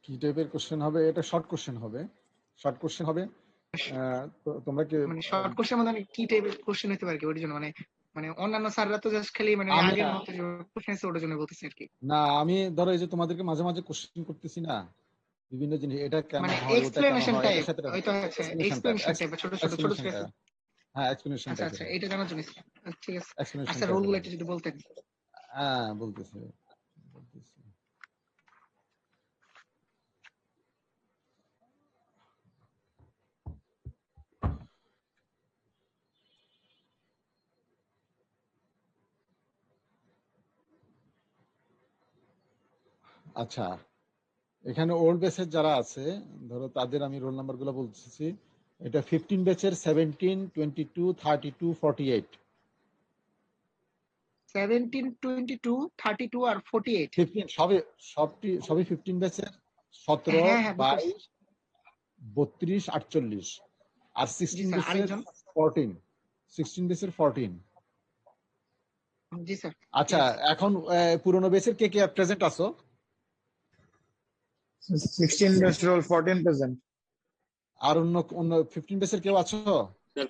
কি টাইপের কোশ্চেন হবে? এটা শর্ট কোশ্চেন হবে, শর্ট কোশ্চেন হবে। তোমরা কি মানে শর্ট কোশ্চেন মানে কি টাইপের কোশ্চেন হতে পারে কি, ওর জন্য মানে মানে অন্যান্য স্যাররা তো জাস্ট খালি মানে আগের মতো যে কোশ্চেন আছে ওটার জন্য বলতেছি আর কি। না, আমি ধরো এই যে তোমাদেরকে মাঝে মাঝে কোশ্চেন করতেছি না বিভিন্ন জিনিস, এটা কেন মানে হয়, ওটা কেন এক্সপ্লেনেশন হয়, টাইপ, এটার সাথে ওইটা আছে এক্সপ্লেনেশন টাইপ, ছোট এক্সপ্লেনেশন আচ্ছা টাইপ। আচ্ছা, এটা জানার জন্য ঠিক আছে। এক্সপ্লেনেশন আচ্ছা রোলগুলো একটু যদি বলতেন। বলতেছি। আচ্ছা, এখানে ওল্ড ব্যাচের যারা আছে ধরো তাদের আমি রোল নাম্বার গুলো বলতেছি। এটা 15 ব্যাচের 17, 22, 32, 48। 17, 22, 32 আর 48 15 সবই 15 ব্যাচের 17, 22, 32, 48। আর 16 ব্যাচের 14, 16 ব্যাচের 14। জি স্যার। আচ্ছা, এখন পুরনো ব্যাচের কে কে প্রেজেন্ট আছো? 16 ব্যাচ রোল 14 প্রেজেন্ট। আর অন্য 15 ব্যাচের কেউ আছো?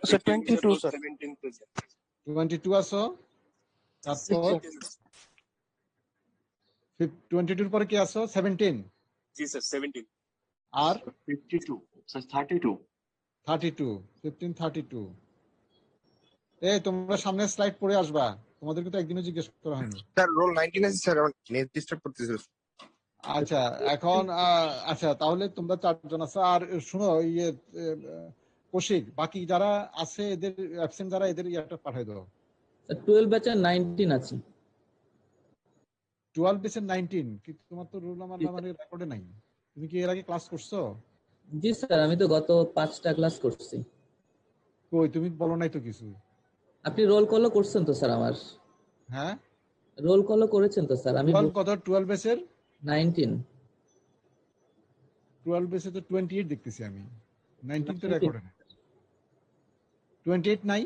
Sir 22 sir. 22 আছো? তারপর 22 এর পরে কি আছো? 17। জি স্যার 17। আর 52 স্যার 32। 32, 15, 32। এই তোমরা সামনে স্লাইড পড়ে আসবা, তোমাদেরকে তো একদিনও জিজ্ঞেস করা হয়নি। স্যার রোল 19 আছে স্যার, নেট ডিস্টার্ব করতেছিল। আচ্ছা এখন আচ্ছা তাহলে তোমরা 4 জন আছো। আর শুনো, কৌশিক, বাকি যারা আছে এদের অ্যাবসেন্ট যারা, এদের ইয়াটা পাঠিয়ে দাও। 12 ব্যাচের 19 আছে। 12 ব্যাচের 19 কি? তোমার তো রোল নাম্বার রেকর্ডে নাই। তুমি কি এর আগে ক্লাস করছো? জি স্যার, আমি তো গত 5টা ক্লাস করছি। কই তুমি বলো নাই তো কিছু। আপনি রোল কলও করছেন তো স্যার আমার? হ্যাঁ রোল কলও করেছেন তো স্যার? আমি কত 12 বেসের 19 12 বেসে তো 28 দেখতেছি আমি। 19 তো রেকর্ড না। 28 নাই।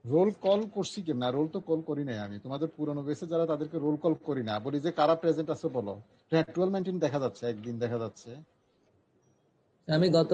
রোল কল করছি কি না? রোল তো কল করি নাই আমি। তোমাদের পুরনো বেসে যারা তাদেরকে রোল কল করি না। বলি যে কারা প্রেজেন্ট আছে বলো। হ্যাঁ 12 19 দেখা যাচ্ছে, একদিন দেখা যাচ্ছে। আমি গত